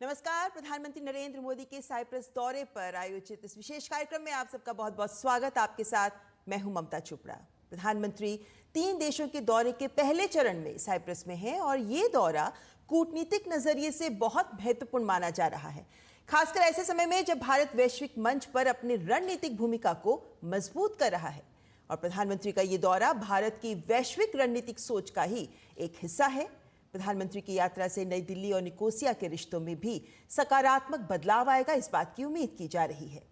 नमस्कार। प्रधानमंत्री नरेंद्र मोदी के साइप्रस दौरे पर आयोजित इस विशेष कार्यक्रम में आप सबका बहुत बहुत स्वागत। आपके साथ मैं हूं ममता चोपड़ा। प्रधानमंत्री 3 देशों के दौरे के पहले चरण में साइप्रस में हैं और ये दौरा कूटनीतिक नजरिए से बहुत महत्वपूर्ण माना जा रहा है, खासकर ऐसे समय में जब भारत वैश्विक मंच पर अपनी रणनीतिक भूमिका को मजबूत कर रहा है। और प्रधानमंत्री का ये दौरा भारत की वैश्विक रणनीतिक सोच का ही एक हिस्सा है। प्रधानमंत्री की यात्रा से नई दिल्ली और निकोसिया के रिश्तों में भी सकारात्मक बदलाव आएगा, इस बात की उम्मीद की जा रही है।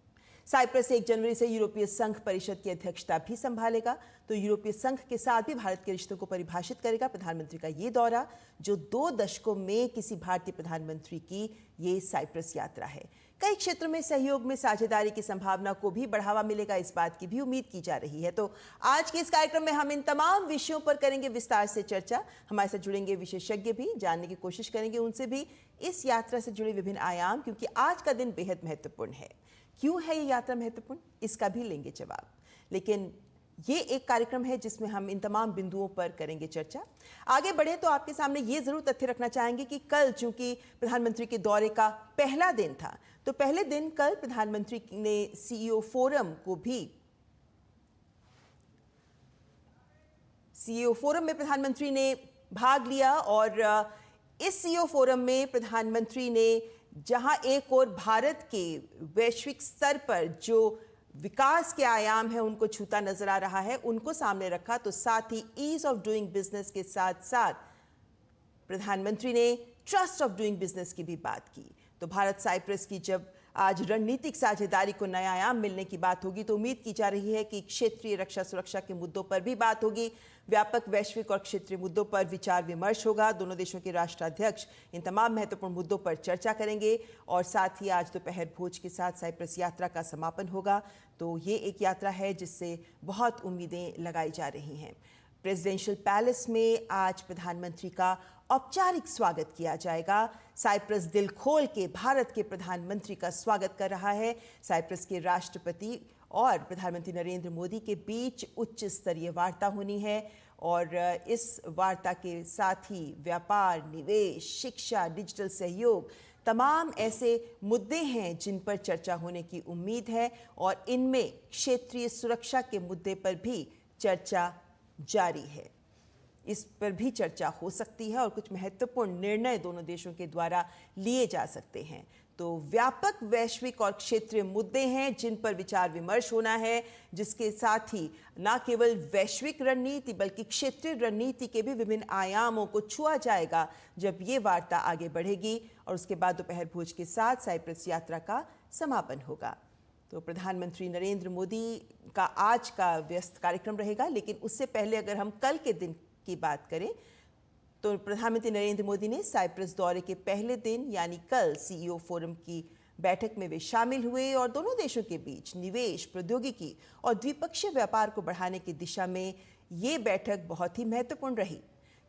साइप्रस 1 जनवरी से यूरोपीय संघ परिषद की अध्यक्षता भी संभालेगा, तो यूरोपीय संघ के साथ भी भारत के रिश्तों को परिभाषित करेगा प्रधानमंत्री का ये दौरा, जो 2 दशकों में किसी भारतीय प्रधानमंत्री की ये साइप्रस यात्रा है। कई क्षेत्रों में सहयोग में साझेदारी की संभावना को भी बढ़ावा मिलेगा, इस बात की भी उम्मीद की जा रही है। तो आज के इस कार्यक्रम में हम इन तमाम विषयों पर करेंगे विस्तार से चर्चा। हमारे साथ जुड़ेंगे विशेषज्ञ भी, जानने की कोशिश करेंगे उनसे भी इस यात्रा से जुड़े विभिन्न आयाम, क्योंकि आज का दिन बेहद महत्वपूर्ण है। क्यों है ये यात्रा महत्वपूर्ण, इसका भी लेंगे जवाब। लेकिन ये एक कार्यक्रम है जिसमें हम इन तमाम बिंदुओं पर करेंगे चर्चा। आगे बढ़े तो आपके सामने ये जरूर तथ्य रखना चाहेंगे कि कल चूंकि प्रधानमंत्री के दौरे का पहला दिन था, तो पहले दिन कल प्रधानमंत्री ने सीईओ फोरम में प्रधानमंत्री ने भाग लिया। और इस सीईओ फोरम में प्रधानमंत्री ने जहां एक और भारत के वैश्विक स्तर पर जो विकास के आयाम है उनको छूता नजर आ रहा है, उनको सामने रखा, तो साथ ही ईज ऑफ डूइंग बिजनेस के साथ साथ प्रधानमंत्री ने ट्रस्ट ऑफ डूइंग बिजनेस की भी बात की। तो भारत साइप्रस की जब आज रणनीतिक साझेदारी को नया आयाम मिलने की बात होगी, तो उम्मीद की जा रही है कि क्षेत्रीय रक्षा सुरक्षा के मुद्दों पर भी बात होगी। व्यापक वैश्विक और क्षेत्रीय मुद्दों पर विचार विमर्श होगा। दोनों देशों के राष्ट्राध्यक्ष इन तमाम महत्वपूर्ण मुद्दों पर चर्चा करेंगे। और साथ ही आज दोपहर भोज के साथ साइप्रस यात्रा का समापन होगा। तो ये एक यात्रा है जिससे बहुत उम्मीदें लगाई जा रही हैं। प्रेसिडेंशियल पैलेस में आज प्रधानमंत्री का औपचारिक स्वागत किया जाएगा। साइप्रस दिल खोल के भारत के प्रधानमंत्री का स्वागत कर रहा है। साइप्रस के राष्ट्रपति और प्रधानमंत्री नरेंद्र मोदी के बीच उच्च स्तरीय वार्ता होनी है। और इस वार्ता के साथ ही व्यापार, निवेश, शिक्षा, डिजिटल सहयोग, तमाम ऐसे मुद्दे हैं जिन पर चर्चा होने की उम्मीद है। और इनमें क्षेत्रीय सुरक्षा के मुद्दे पर भी चर्चा जारी है, इस पर भी चर्चा हो सकती है और कुछ महत्वपूर्ण निर्णय दोनों देशों के द्वारा लिए जा सकते हैं। तो व्यापक वैश्विक और क्षेत्रीय मुद्दे हैं जिन पर विचार विमर्श होना है, जिसके साथ ही न केवल वैश्विक रणनीति बल्कि क्षेत्रीय रणनीति के भी विभिन्न आयामों को छुआ जाएगा जब ये वार्ता आगे बढ़ेगी। और उसके बाद दोपहर भोज के साथ साइप्रस यात्रा का समापन होगा। तो प्रधानमंत्री नरेंद्र मोदी का आज का व्यस्त कार्यक्रम रहेगा, लेकिन उससे पहले अगर हम कल के दिन की बात करें तो प्रधानमंत्री नरेंद्र मोदी ने साइप्रस दौरे के पहले दिन यानी कल सीईओ फोरम की बैठक में वे शामिल हुए और दोनों देशों के बीच निवेश, प्रौद्योगिकी और द्विपक्षीय व्यापार को बढ़ाने की दिशा में ये बैठक बहुत ही महत्वपूर्ण रही,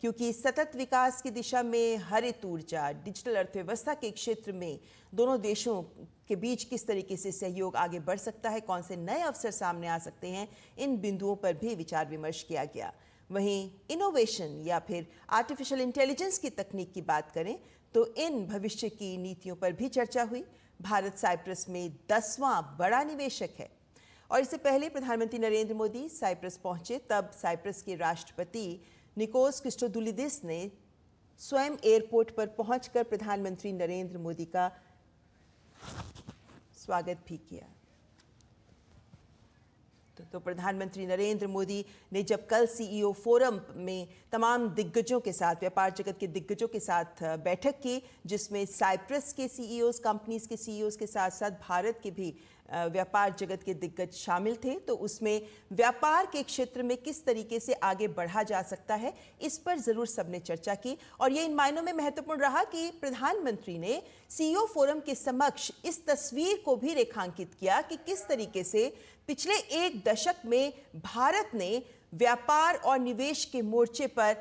क्योंकि सतत विकास की दिशा में हरित ऊर्जा, डिजिटल अर्थव्यवस्था के क्षेत्र में दोनों देशों के बीच किस तरीके से सहयोग आगे बढ़ सकता है, कौन से नए अवसर सामने आ सकते हैं, इन बिंदुओं पर भी विचार विमर्श किया गया। वहीं इनोवेशन या फिर आर्टिफिशियल इंटेलिजेंस की तकनीक की बात करें तो इन भविष्य की नीतियों पर भी चर्चा हुई। भारत साइप्रस में 10वां बड़ा निवेशक है। और इससे पहले प्रधानमंत्री नरेंद्र मोदी साइप्रस पहुंचे तब साइप्रस के राष्ट्रपति निकोस क्रिस्टोदुलिदिस ने स्वयं एयरपोर्ट पर पहुंचकर प्रधानमंत्री नरेंद्र मोदी का स्वागत भी किया। तो प्रधानमंत्री नरेंद्र मोदी ने जब कल सीईओ फोरम में तमाम दिग्गजों के साथ, व्यापार जगत के दिग्गजों के साथ बैठक की, जिसमें साइप्रस के सीईओज, कंपनीज के सीईओज के साथ साथ भारत के भी व्यापार जगत के दिग्गज शामिल थे, तो उसमें व्यापार के क्षेत्र में किस तरीके से आगे बढ़ा जा सकता है, इस पर जरूर सबने चर्चा की। और ये इन मायनों में महत्वपूर्ण रहा कि प्रधानमंत्री ने सीईओ फोरम के समक्ष इस तस्वीर को भी रेखांकित किया कि किस तरीके से पिछले 1 दशक में भारत ने व्यापार और निवेश के मोर्चे पर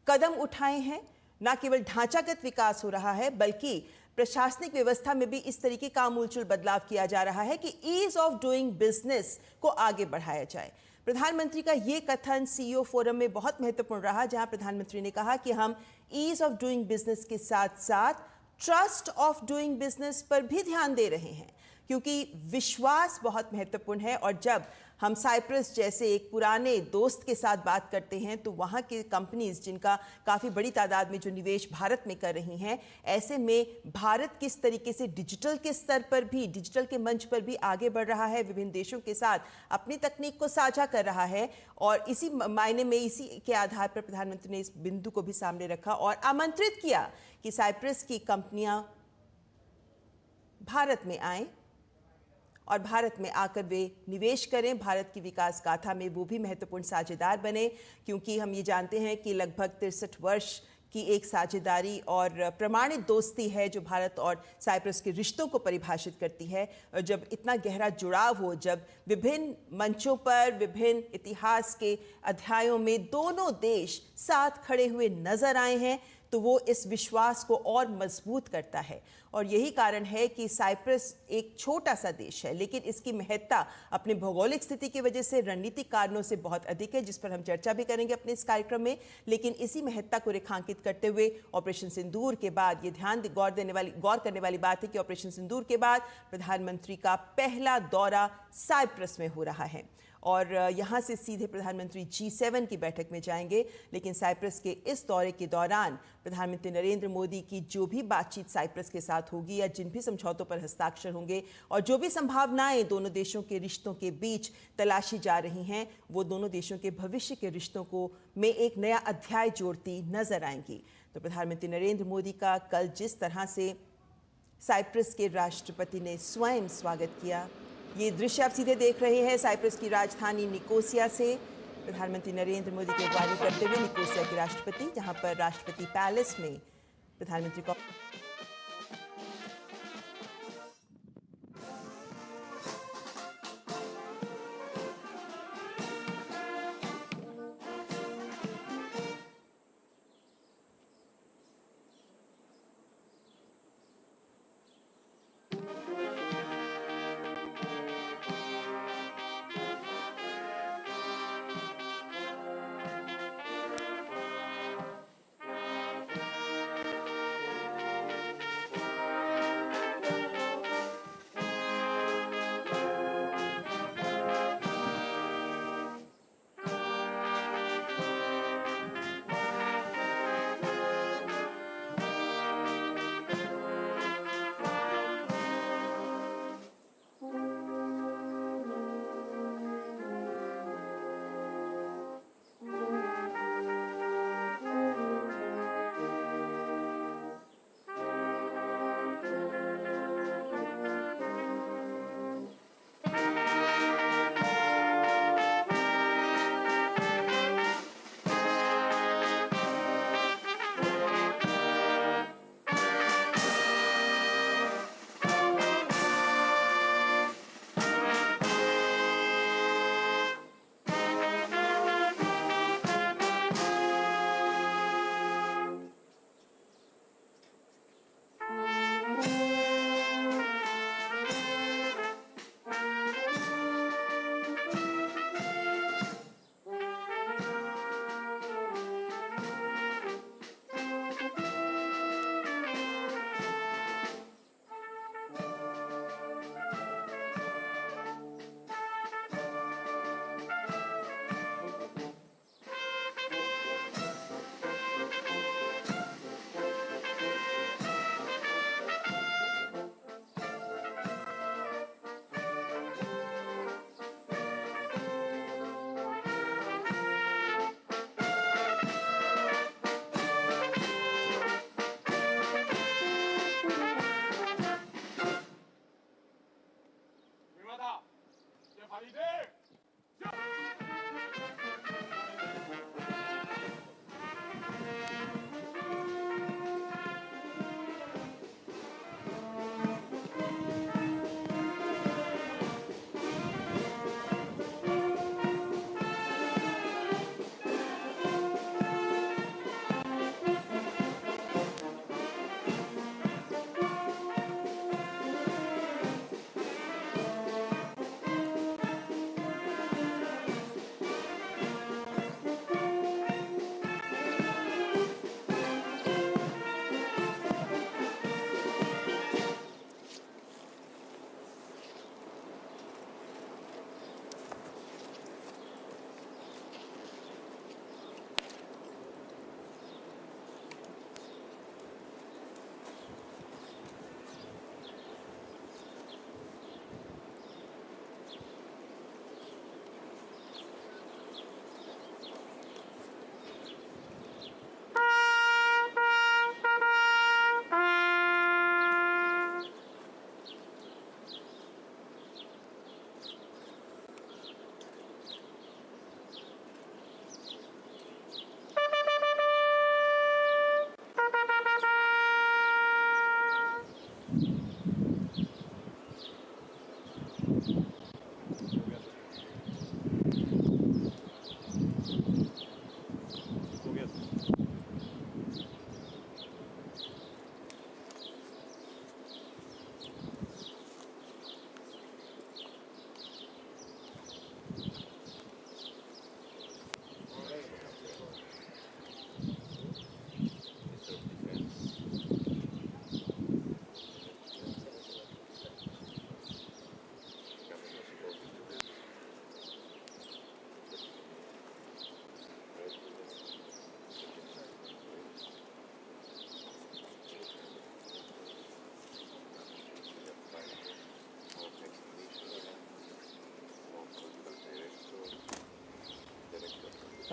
कदम उठाए हैं। न केवल ढांचागत विकास हो रहा है बल्कि प्रशासनिक व्यवस्था में भी इस तरीके का आमूलचूल बदलाव किया जा रहा है कि ईज ऑफ डूइंग बिजनेस को आगे बढ़ाया जाए। प्रधानमंत्री का ये कथन सीईओ फोरम में बहुत महत्वपूर्ण रहा, जहां प्रधानमंत्री ने कहा कि हम ईज ऑफ डूइंग बिजनेस के साथ साथ ट्रस्ट ऑफ डूइंग बिजनेस पर भी ध्यान दे रहे हैं, क्योंकि विश्वास बहुत महत्वपूर्ण है। और जब हम साइप्रस जैसे एक पुराने दोस्त के साथ बात करते हैं तो वहाँ की कंपनीज जिनका काफ़ी बड़ी तादाद में जो निवेश भारत में कर रही हैं, ऐसे में भारत किस तरीके से डिजिटल के स्तर पर भी, डिजिटल के मंच पर भी आगे बढ़ रहा है, विभिन्न देशों के साथ अपनी तकनीक को साझा कर रहा है। और इसी मायने में, इसी के आधार पर प्रधानमंत्री ने इस बिंदु को भी सामने रखा और आमंत्रित किया कि साइप्रस की कंपनियां भारत में आएं और भारत में आकर वे निवेश करें, भारत की विकास गाथा में वो भी महत्वपूर्ण साझेदार बने। क्योंकि हम ये जानते हैं कि लगभग 63 वर्ष की एक साझेदारी और प्रमाणित दोस्ती है जो भारत और साइप्रस के रिश्तों को परिभाषित करती है। और जब इतना गहरा जुड़ाव हो, जब विभिन्न मंचों पर, विभिन्न इतिहास के अध्यायों में दोनों देश साथ खड़े हुए नजर आए हैं, तो वो इस विश्वास को और मजबूत करता है। और यही कारण है कि साइप्रस एक छोटा सा देश है, लेकिन इसकी महत्ता अपने भौगोलिक स्थिति की वजह से, रणनीतिक कारणों से बहुत अधिक है, जिस पर हम चर्चा भी करेंगे अपने इस कार्यक्रम में। लेकिन इसी महत्ता को रेखांकित करते हुए ऑपरेशन सिंदूर के बाद, ये गौर करने वाली बात है कि ऑपरेशन सिंदूर के बाद प्रधानमंत्री का पहला दौरा साइप्रस में हो रहा है और यहाँ से सीधे प्रधानमंत्री G7 की बैठक में जाएंगे। लेकिन साइप्रस के इस दौरे के दौरान प्रधानमंत्री नरेंद्र मोदी की जो भी बातचीत साइप्रस के साथ होगी या जिन भी समझौतों पर हस्ताक्षर होंगे और जो भी संभावनाएं दोनों देशों के रिश्तों के बीच तलाशी जा रही हैं, वो दोनों देशों के भविष्य के रिश्तों को में एक नया अध्याय जोड़ती नजर आएंगी। तो प्रधानमंत्री नरेंद्र मोदी का कल जिस तरह से साइप्रस के राष्ट्रपति ने स्वयं स्वागत किया, ये दृश्य आप सीधे देख रहे हैं साइप्रस की राजधानी निकोसिया से प्रधानमंत्री नरेंद्र मोदी की अगवानी करते हुए निकोसिया के राष्ट्रपति, जहां पर राष्ट्रपति पैलेस में प्रधानमंत्री को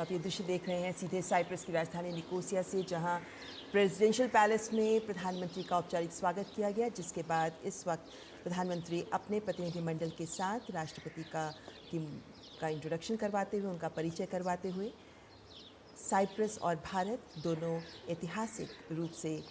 तो आप ये दृश्य देख रहे हैं सीधे साइप्रस की राजधानी निकोसिया से, जहां प्रेसिडेंशियल पैलेस में प्रधानमंत्री का औपचारिक स्वागत किया गया, जिसके बाद इस वक्त प्रधानमंत्री अपने प्रतिनिधिमंडल के साथ राष्ट्रपति का इंट्रोडक्शन करवाते हुए, उनका परिचय करवाते हुए, साइप्रस और भारत दोनों ऐतिहासिक रूप से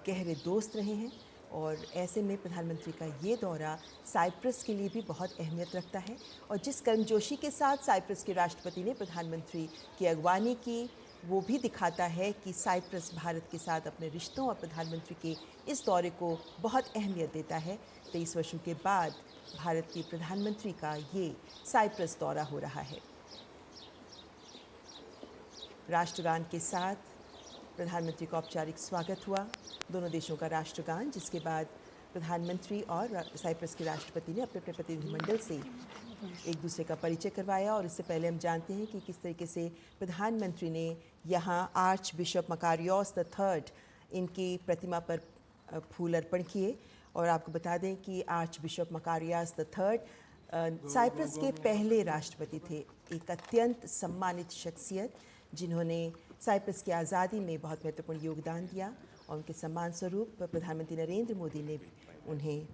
गहरे दोस्त रहे हैं और ऐसे में प्रधानमंत्री का ये दौरा साइप्रस के लिए भी बहुत अहमियत रखता है। और जिस गर्मजोशी के साथ साइप्रस के राष्ट्रपति ने प्रधानमंत्री की अगवानी की, वो भी दिखाता है कि साइप्रस भारत के साथ अपने रिश्तों और प्रधानमंत्री के इस दौरे को बहुत अहमियत देता है। 23 वर्षों के बाद भारत के प्रधानमंत्री का ये साइप्रस दौरा हो रहा है। राष्ट्रगान के साथ प्रधानमंत्री का औपचारिक स्वागत हुआ, दोनों देशों का राष्ट्रगान, जिसके बाद प्रधानमंत्री और साइप्रस के राष्ट्रपति ने अपने अपने प्रतिनिधिमंडल से एक दूसरे का परिचय करवाया। और इससे पहले हम जानते हैं कि किस तरीके से प्रधानमंत्री ने यहाँ आर्च बिशप मकारियोस III इनकी प्रतिमा पर फूल अर्पण किए। और आपको बता दें कि archbishop Makarios III Cyprus के पहले राष्ट्रपति थे, एक अत्यंत सम्मानित शख्सियत जिन्होंने साइप्रस की आज़ादी में बहुत महत्वपूर्ण योगदान दिया। और उनके सम्मान स्वरूप प्रधानमंत्री नरेंद्र मोदी ने उन्हें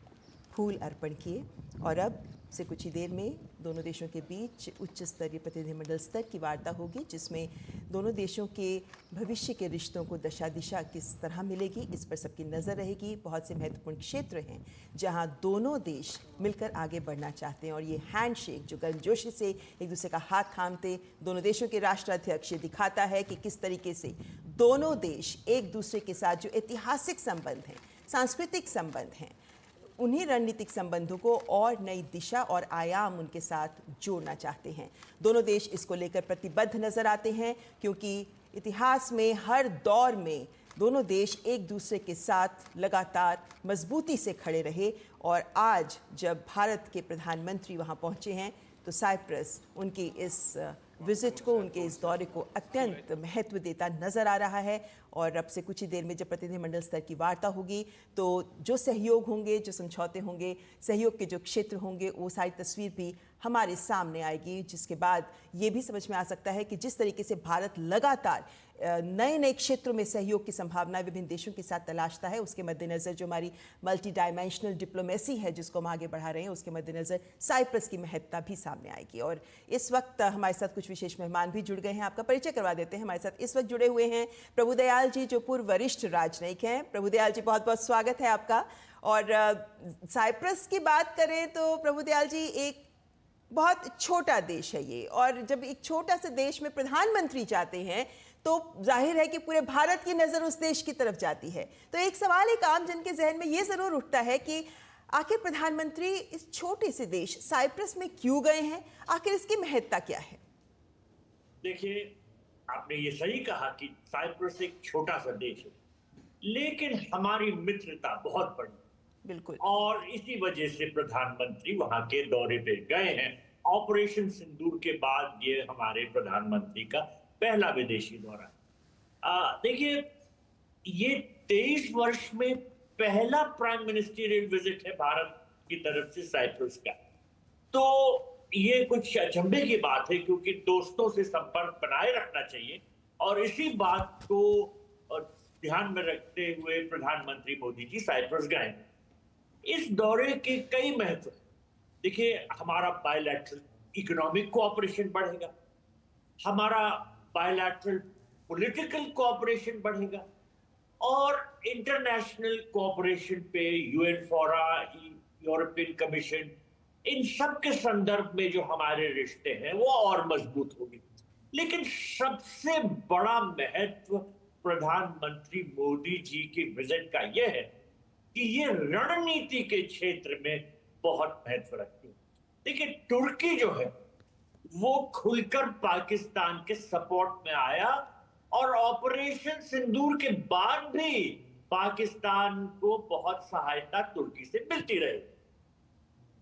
फूल अर्पण किए। और अब से कुछ ही देर में दोनों देशों के बीच उच्च स्तरीय प्रतिनिधिमंडल स्तर की वार्ता होगी, जिसमें दोनों देशों के भविष्य के रिश्तों को दशा दिशा किस तरह मिलेगी, इस पर सबकी नज़र रहेगी। बहुत से महत्वपूर्ण क्षेत्र हैं जहां दोनों देश मिलकर आगे बढ़ना चाहते हैं। और ये हैंडशेक जो गर्मजोशी से एक दूसरे का हाथ थामते दोनों देशों के राष्ट्राध्यक्ष, ये दिखाता है कि किस तरीके से दोनों देश एक दूसरे के साथ जो ऐतिहासिक संबंध हैं, सांस्कृतिक संबंध हैं, उन्हीं रणनीतिक संबंधों को और नई दिशा और आयाम उनके साथ जोड़ना चाहते हैं। दोनों देश इसको लेकर प्रतिबद्ध नजर आते हैं, क्योंकि इतिहास में हर दौर में दोनों देश एक दूसरे के साथ लगातार मजबूती से खड़े रहे। और आज जब भारत के प्रधानमंत्री वहां पहुंचे हैं, तो साइप्रस उनकी इस विजिट को, उनके इस दौरे को अत्यंत महत्व देता नजर आ रहा है। और अब से कुछ ही देर में जब प्रतिनिधिमंडल स्तर की वार्ता होगी, तो जो सहयोग होंगे, जो समझौते होंगे, सहयोग के जो क्षेत्र होंगे, वो सारी तस्वीर भी हमारे सामने आएगी, जिसके बाद ये भी समझ में आ सकता है कि जिस तरीके से भारत लगातार नए नए क्षेत्रों में सहयोग की संभावनाएं विभिन्न देशों के साथ तलाशता है, उसके मद्देनज़र जो हमारी मल्टी डायमेंशनल डिप्लोमेसी है जिसको हम आगे बढ़ा रहे हैं, उसके मद्देनज़र साइप्रस की महत्ता भी सामने आएगी। और इस वक्त हमारे साथ कुछ विशेष मेहमान भी जुड़ गए हैं, आपका परिचय करवा देते हैं। हमारे साथ इस वक्त जुड़े हुए हैं प्रभुदयाल जी, जो पूर्व वरिष्ठ राजनयिक हैं। प्रभुदयाल जी, बहुत बहुत स्वागत है आपका। और साइप्रस की बात करें तो प्रभुदयाल जी, एक बहुत छोटा देश है ये, और जब एक छोटा से देश में प्रधानमंत्री जाते हैं तो जाहिर है कि पूरे भारत की नज़र उस देश की तरफ जाती है। तो एक सवाल एक आम जन के जहन में ये ज़रूर उठता है कि आखिर प्रधानमंत्री इस छोटे से देश साइप्रस में क्यों गए हैं, आखिर इसकी महत्ता क्या है? देखिए, आपने ये सही कहा कि साइप्रस एक छोटा सा देश है, लेकिन हमारी मित्रता बहुत बड़ी, बिल्कुल। और इसी वजह से प्रधानमंत्री वहां के दौरे पे गए हैं। ऑपरेशन सिंदूर के बाद ये हमारे प्रधानमंत्री का पहला विदेशी दौरा है। देखिए, ये 23 वर्ष में पहला प्राइम मिनिस्टरियल विजिट है भारत की तरफ से साइप्रस का। तो ये कुछ अचंभे की बात है, क्योंकि दोस्तों से संपर्क बनाए रखना चाहिए, और इसी बात को ध्यान में रखते हुए प्रधानमंत्री मोदी जी साइप्रस गए। इस दौरे के कई महत्व। देखिए, हमारा बायलैटरल इकोनॉमिक कोऑपरेशन बढ़ेगा, हमारा बायलैटरल पॉलिटिकल कोऑपरेशन बढ़ेगा, और इंटरनेशनल कोऑपरेशन पे यूएन फोरा, यूरोपियन कमीशन, इन सब के संदर्भ में जो हमारे रिश्ते हैं वो और मजबूत होंगे। लेकिन सबसे बड़ा महत्व प्रधानमंत्री मोदी जी की विजिट का यह है कि ये रणनीति के क्षेत्र में बहुत महत्व रखती है। देखिए, तुर्की जो है वो खुलकर पाकिस्तान के सपोर्ट में आया, और ऑपरेशन सिंदूर के बाद भी पाकिस्तान को बहुत सहायता तुर्की से मिलती रही।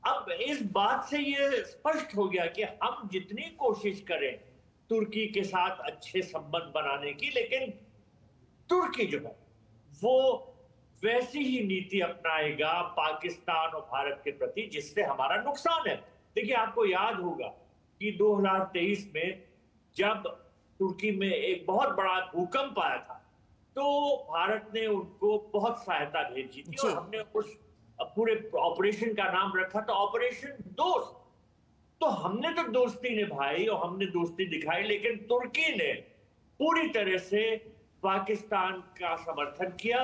अब इस बात से ये स्पष्ट हो गया कि हम जितनी कोशिश करें तुर्की के साथ अच्छे संबंध बनाने की, लेकिन तुर्की जो है वो वैसी ही नीति अपनाएगा पाकिस्तान और भारत के प्रति जिससे हमारा नुकसान है। देखिए, आपको याद होगा कि 2023 में जब तुर्की में एक बहुत बड़ा भूकंप आया था, तो भारत ने उनको बहुत सहायता भेजी थी और जी। हमने उस पूरे ऑपरेशन का नाम रखा था ऑपरेशन दोस्त। तो हमने तो दोस्ती निभाई और हमने दोस्ती दिखाई, लेकिन तुर्की ने पूरी तरह से पाकिस्तान का समर्थन किया।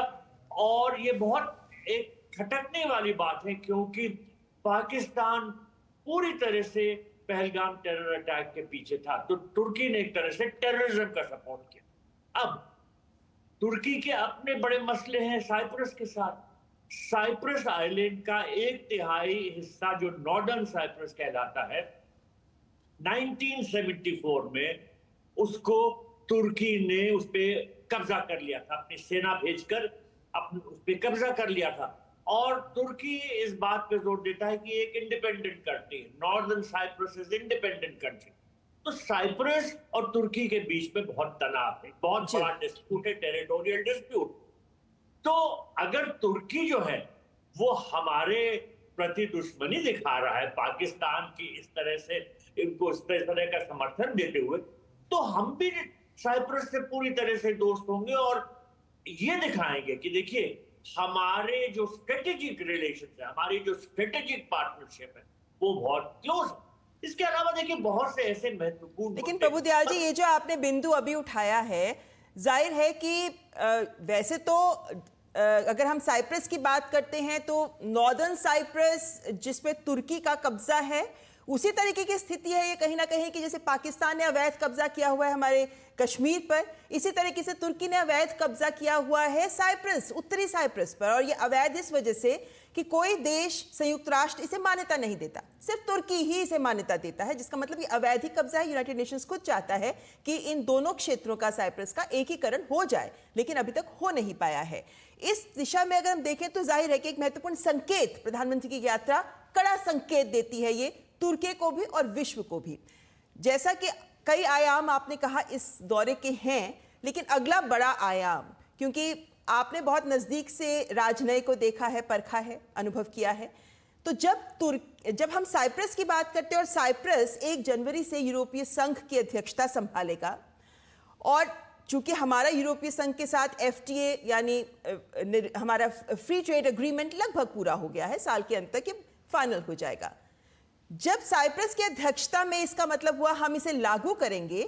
और ये बहुत एक खटकने वाली बात है, क्योंकि पाकिस्तान पूरी तरह से पहलगाम टेरर अटैक के पीछे था, तो तुर्की ने एक तरह से टेररिज्म का सपोर्ट किया। अब तुर्की के अपने बड़े मसले हैं साइप्रस के साथ। साइप्रस आइलैंड का 1/3 हिस्सा जो नॉर्दर्न साइप्रस कहलाता है, 1974 में उसको तुर्की ने उस पे कब्जा कर लिया था, अपनी सेना भेजकर अपने उस पे कब्जा कर लिया था। और तुर्की इस बात पे जोर देता है कि एक इंडिपेंडेंट कंट्री है, northern Cyprus is independent country. तो साइप्रस और तुर्की के बीच में बहुत तनाव है, बहुत जी। बड़ा डिस्प्यूट है, टेरिटोरियल डिस्प्यूट। तो अगर तुर्की जो है वो हमारे प्रति दुश्मनी दिखा रहा है पाकिस्तान की, इस तरह से इनको इस तरह का समर्थन देते हुए, तो हम भी साइप्रस से पूरी तरह से दोस्त होंगे और ये दिखाएंगे कि देखिए हमारे जो स्ट्रेटेजिक रिलेशन है, हमारी जो स्ट्रेटेजिक पार्टनरशिप है, वो बहुत क्लोज है। इसके अलावा देखिए बहुत से ऐसे महत्वपूर्ण लेकिन मुद्दे। प्रभु दयाल जी, ये जो आपने बिंदु अभी उठाया है, जाहिर है कि वैसे तो अगर हम साइप्रस की बात करते हैं तो नॉर्दर्न साइप्रस जिसपे तुर्की का कब्जा है, उसी तरीके की स्थिति है ये कहीं ना कहीं कि जैसे पाकिस्तान ने अवैध कब्जा किया हुआ है हमारे कश्मीर पर, इसी तरीके से तुर्की ने अवैध कब्जा किया हुआ है साइप्रस, उत्तरी साइप्रस पर। और ये अवैध इस वजह से कि कोई देश, संयुक्त राष्ट्र इसे मान्यता नहीं देता, सिर्फ तुर्की ही इसे मान्यता देता है, जिसका मतलब ये अवैध ही कब्जा है। यूनाइटेड नेशंस खुद चाहता है कि इन दोनों क्षेत्रों का, साइप्रस का एकीकरण हो जाए, लेकिन अभी तक हो नहीं पाया है। इस दिशा में अगर हम देखें तो जाहिर है कि एक महत्वपूर्ण संकेत, प्रधानमंत्री की यात्रा कड़ा संकेत देती है ये तुर्की को भी और विश्व को भी। जैसा कि कई आयाम आपने कहा इस दौरे के हैं, लेकिन अगला बड़ा आयाम, क्योंकि आपने बहुत नजदीक से राजनय को देखा है, परखा है, अनुभव किया है, तो जब हम साइप्रस की बात करते हैं और साइप्रस 1 जनवरी से यूरोपीय संघ की अध्यक्षता संभालेगा, और चूंकि हमारा यूरोपीय संघ के साथ एफटीए यानी हमारा फ्री ट्रेड एग्रीमेंट लगभग पूरा हो गया है, साल के अंत तक ये फाइनल हो जाएगा। जब साइप्रस की अध्यक्षता में इसका मतलब हुआ हम इसे लागू करेंगे,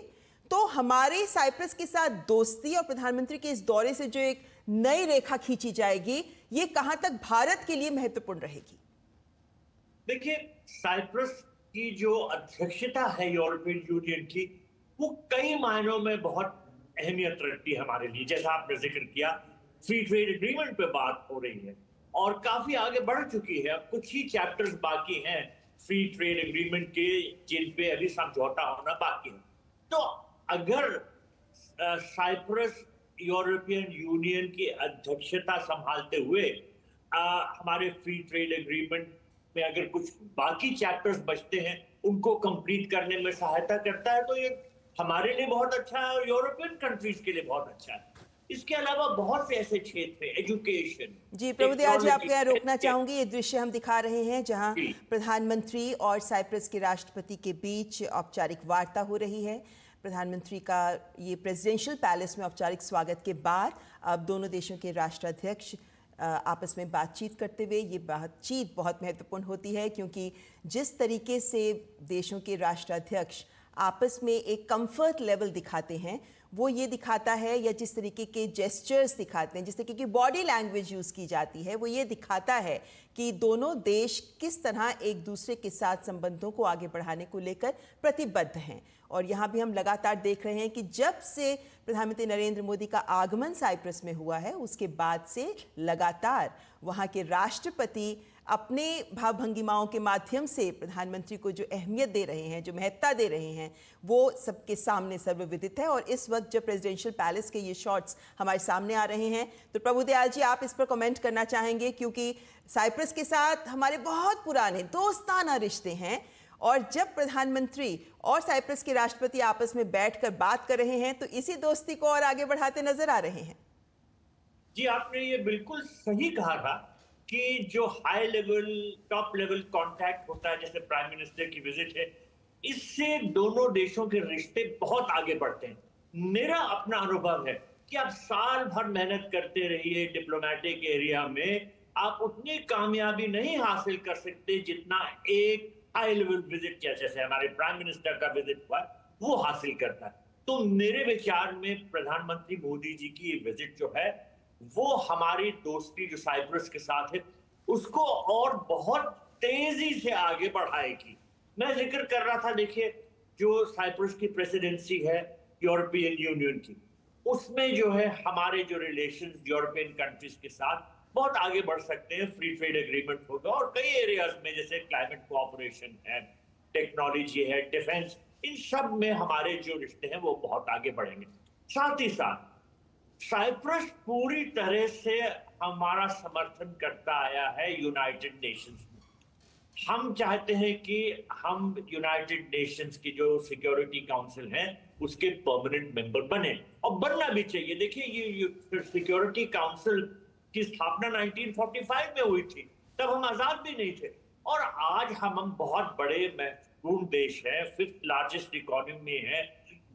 तो हमारी साइप्रस के साथ दोस्ती और प्रधानमंत्री के इस दौरे से जो एक नई रेखा खींची जाएगी, ये कहां तक भारत के लिए महत्वपूर्ण रहेगी? देखिए, साइप्रस की जो अध्यक्षता है यूरोपियन यूनियन की, वो कई मायनों में बहुत अहमियत रखती है हमारे लिए। जैसा आपने जिक्र किया, फ्री ट्रेड एग्रीमेंट पे बात हो रही है और काफी आगे बढ़ चुकी है। अब कुछ ही चैप्टर्स बाकी हैं फ्री ट्रेड एग्रीमेंट के, जिन पे अभी समझौता होना बाकी है। तो अगर साइप्रस यूरोपियन यूनियन की अध्यक्षता संभालते हुए हमारे फ्री ट्रेड एग्रीमेंट में अगर कुछ बाकी चैप्टर्स बचते हैं, उनको कंप्लीट करने में सहायता करता है, तो ये हमारे लिए बहुत अच्छा है और यूरोपियन कंट्रीज के लिए बहुत अच्छा है। इसके अलावा बहुत से ऐसे क्षेत्र हैं, एजुकेशन, जी प्रभु दयाल जी, आपको यहाँ रोकना टेक्नोलॉजी। चाहूंगी। ये दृश्य हम दिखा रहे हैं जहां प्रधानमंत्री और साइप्रस के राष्ट्रपति के बीच औपचारिक वार्ता हो रही है। प्रधानमंत्री का ये प्रेसिडेंशियल पैलेस में औपचारिक स्वागत के बाद अब दोनों देशों के राष्ट्राध्यक्ष आपस में बातचीत करते हुए, ये बातचीत बहुत महत्वपूर्ण होती है क्योंकि जिस तरीके से देशों के राष्ट्राध्यक्ष आपस में एक कंफर्ट लेवल दिखाते हैं, वो ये दिखाता है, या जिस तरीके के जेस्चर्स दिखाते हैं, जिस तरीके की बॉडी लैंग्वेज यूज़ की जाती है, वो ये दिखाता है कि दोनों देश किस तरह एक दूसरे के साथ संबंधों को आगे बढ़ाने को लेकर प्रतिबद्ध हैं। और यहाँ भी हम लगातार देख रहे हैं कि जब से प्रधानमंत्री नरेंद्र मोदी का आगमन साइप्रस में हुआ है, उसके बाद से लगातार वहाँ के राष्ट्रपति अपने भाव भंगिमाओं के माध्यम से प्रधानमंत्री को जो अहमियत दे रहे हैं, जो महत्ता दे रहे हैं, वो सबके सामने सर्वविदित है। और इस वक्त जब प्रेसिडेंशियल पैलेस के ये शॉट्स हमारे सामने आ रहे हैं, तो प्रभु दयाल जी आप इस पर कमेंट करना चाहेंगे, क्योंकि साइप्रस के साथ हमारे बहुत पुराने दोस्ताना रिश्ते हैं, और जब प्रधानमंत्री और साइप्रस के राष्ट्रपति आपस में बैठकर बात कर रहे हैं, तो इसी दोस्ती को और आगे बढ़ाते नजर आ रहे हैं। जी, आपने ये बिल्कुल सही कहा था कि जो high level, top level contact होता है, जैसे प्राइम मिनिस्टर की विजिट है, इससे दोनों देशों के रिश्ते बहुत आगे बढ़ते हैं। मेरा अपना अनुभव है कि आप साल भर मेहनत करते रहिए डिप्लोमेटिक एरिया में, आप उतनी कामयाबी नहीं हासिल कर सकते जितना एक हाई लेवल विजिट जैसे हमारे प्राइम मिनिस्टर का विजिट हुआ वो हासिल करता है। तो मेरे विचार में प्रधानमंत्री मोदी जी की ये विजिट जो है वो हमारी दोस्ती जो साइप्रस के साथ है उसको और बहुत तेजी से आगे बढ़ाएगी। मैं जिक्र कर रहा था, देखिए जो साइप्रस की प्रेसिडेंसी है यूरोपियन यूनियन की, उसमें जो है हमारे जो रिलेशंस यूरोपियन कंट्रीज के साथ बहुत आगे बढ़ सकते हैं। फ्री ट्रेड एग्रीमेंट होगा और कई एरियाज में जैसे क्लाइमेट कोऑपरेशन है, टेक्नोलॉजी है, डिफेंस, इन सब में हमारे जो रिश्ते हैं वो बहुत आगे बढ़ेंगे। साथ ही साथ साइप्रस पूरी तरह से हमारा समर्थन करता आया है यूनाइटेड नेशंस में। हम चाहते हैं कि हम यूनाइटेड नेशंस की जो सिक्योरिटी काउंसिल है उसके परमानेंट मेंबर बने और बनना भी चाहिए। देखिए ये सिक्योरिटी काउंसिल की स्थापना 1945 में हुई थी, तब हम आजाद भी नहीं थे और आज हम बहुत बड़े महत्वपूर्ण देश हैं, 5th लार्जेस्ट इकोनॉमी है,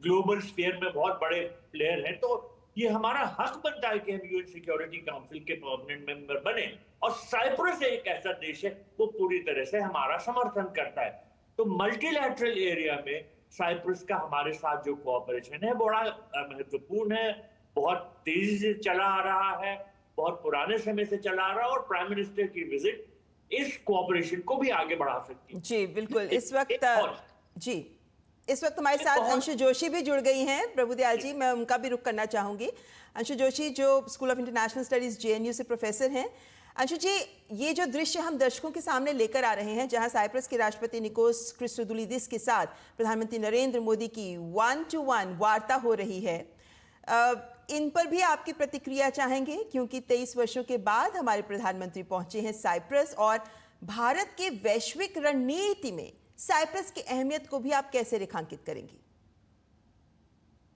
ग्लोबल स्फीयर में बहुत बड़े प्लेयर हैं। तो ये हमारा हक बनता है कि हम यूएन सिक्योरिटी काउंसिल के परमानेंट मेंबर बने और साइप्रस एक ऐसा देश है वो पूरी तरह से हमारा समर्थन करता है। तो मल्टीलैटरल एरिया में साइप्रस का हमारे साथ जो कोऑपरेशन है बड़ा महत्वपूर्ण है, बहुत तेजी से चला आ रहा है, बहुत पुराने समय से चला आ रहा है और प्राइम मिनिस्टर की विजिट इस कोऑपरेशन को भी आगे बढ़ा सकती है। जी बिल्कुल। जी इस वक्त हमारे एक साथ और अंशु जोशी भी जुड़ गई हैं। प्रभुदयाल जी, मैं उनका भी रुख करना चाहूंगी। अंशु जोशी जो school of international studies JNU से प्रोफेसर हैं। अंशु जी, ये जो दृश्य हम दर्शकों के सामने लेकर आ रहे हैं जहां साइप्रस के राष्ट्रपति निकोस क्रिस्टोदुलिदिस के साथ प्रधानमंत्री नरेंद्र मोदी की 1-to-1 वार्ता हो रही है, इन पर भी आपकी प्रतिक्रिया चाहेंगे क्योंकि 23 वर्षों के बाद हमारे प्रधानमंत्री पहुंचे हैं साइप्रस और भारत के वैश्विक रणनीति में साइप्रस की अहमियत को भी आप कैसे रेखांकित करेंगी?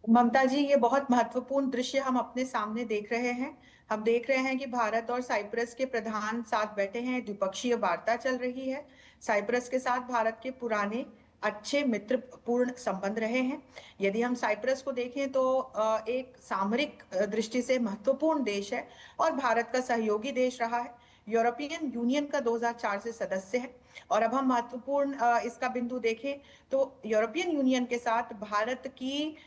ममता जी, ये बहुत महत्वपूर्ण दृश्य हम अपने सामने देख रहे हैं। हम देख रहे हैं कि भारत और साइप्रस के प्रधान साथ बैठे हैं, द्विपक्षीय वार्ता चल रही है। साइप्रस के साथ भारत के पुराने अच्छे मित्रपूर्ण संबंध रहे हैं। यदि हम साइप्रस को देखें तो एक सामरिक दृष्टि से महत्वपूर्ण देश है और भारत का सहयोगी देश रहा है। यूरोपियन यूनियन का 2004 से सदस्य है और अब हम महत्वपूर्ण इसका बिंदु देखें तो यूरोपियन यूनियन के साथ भारत की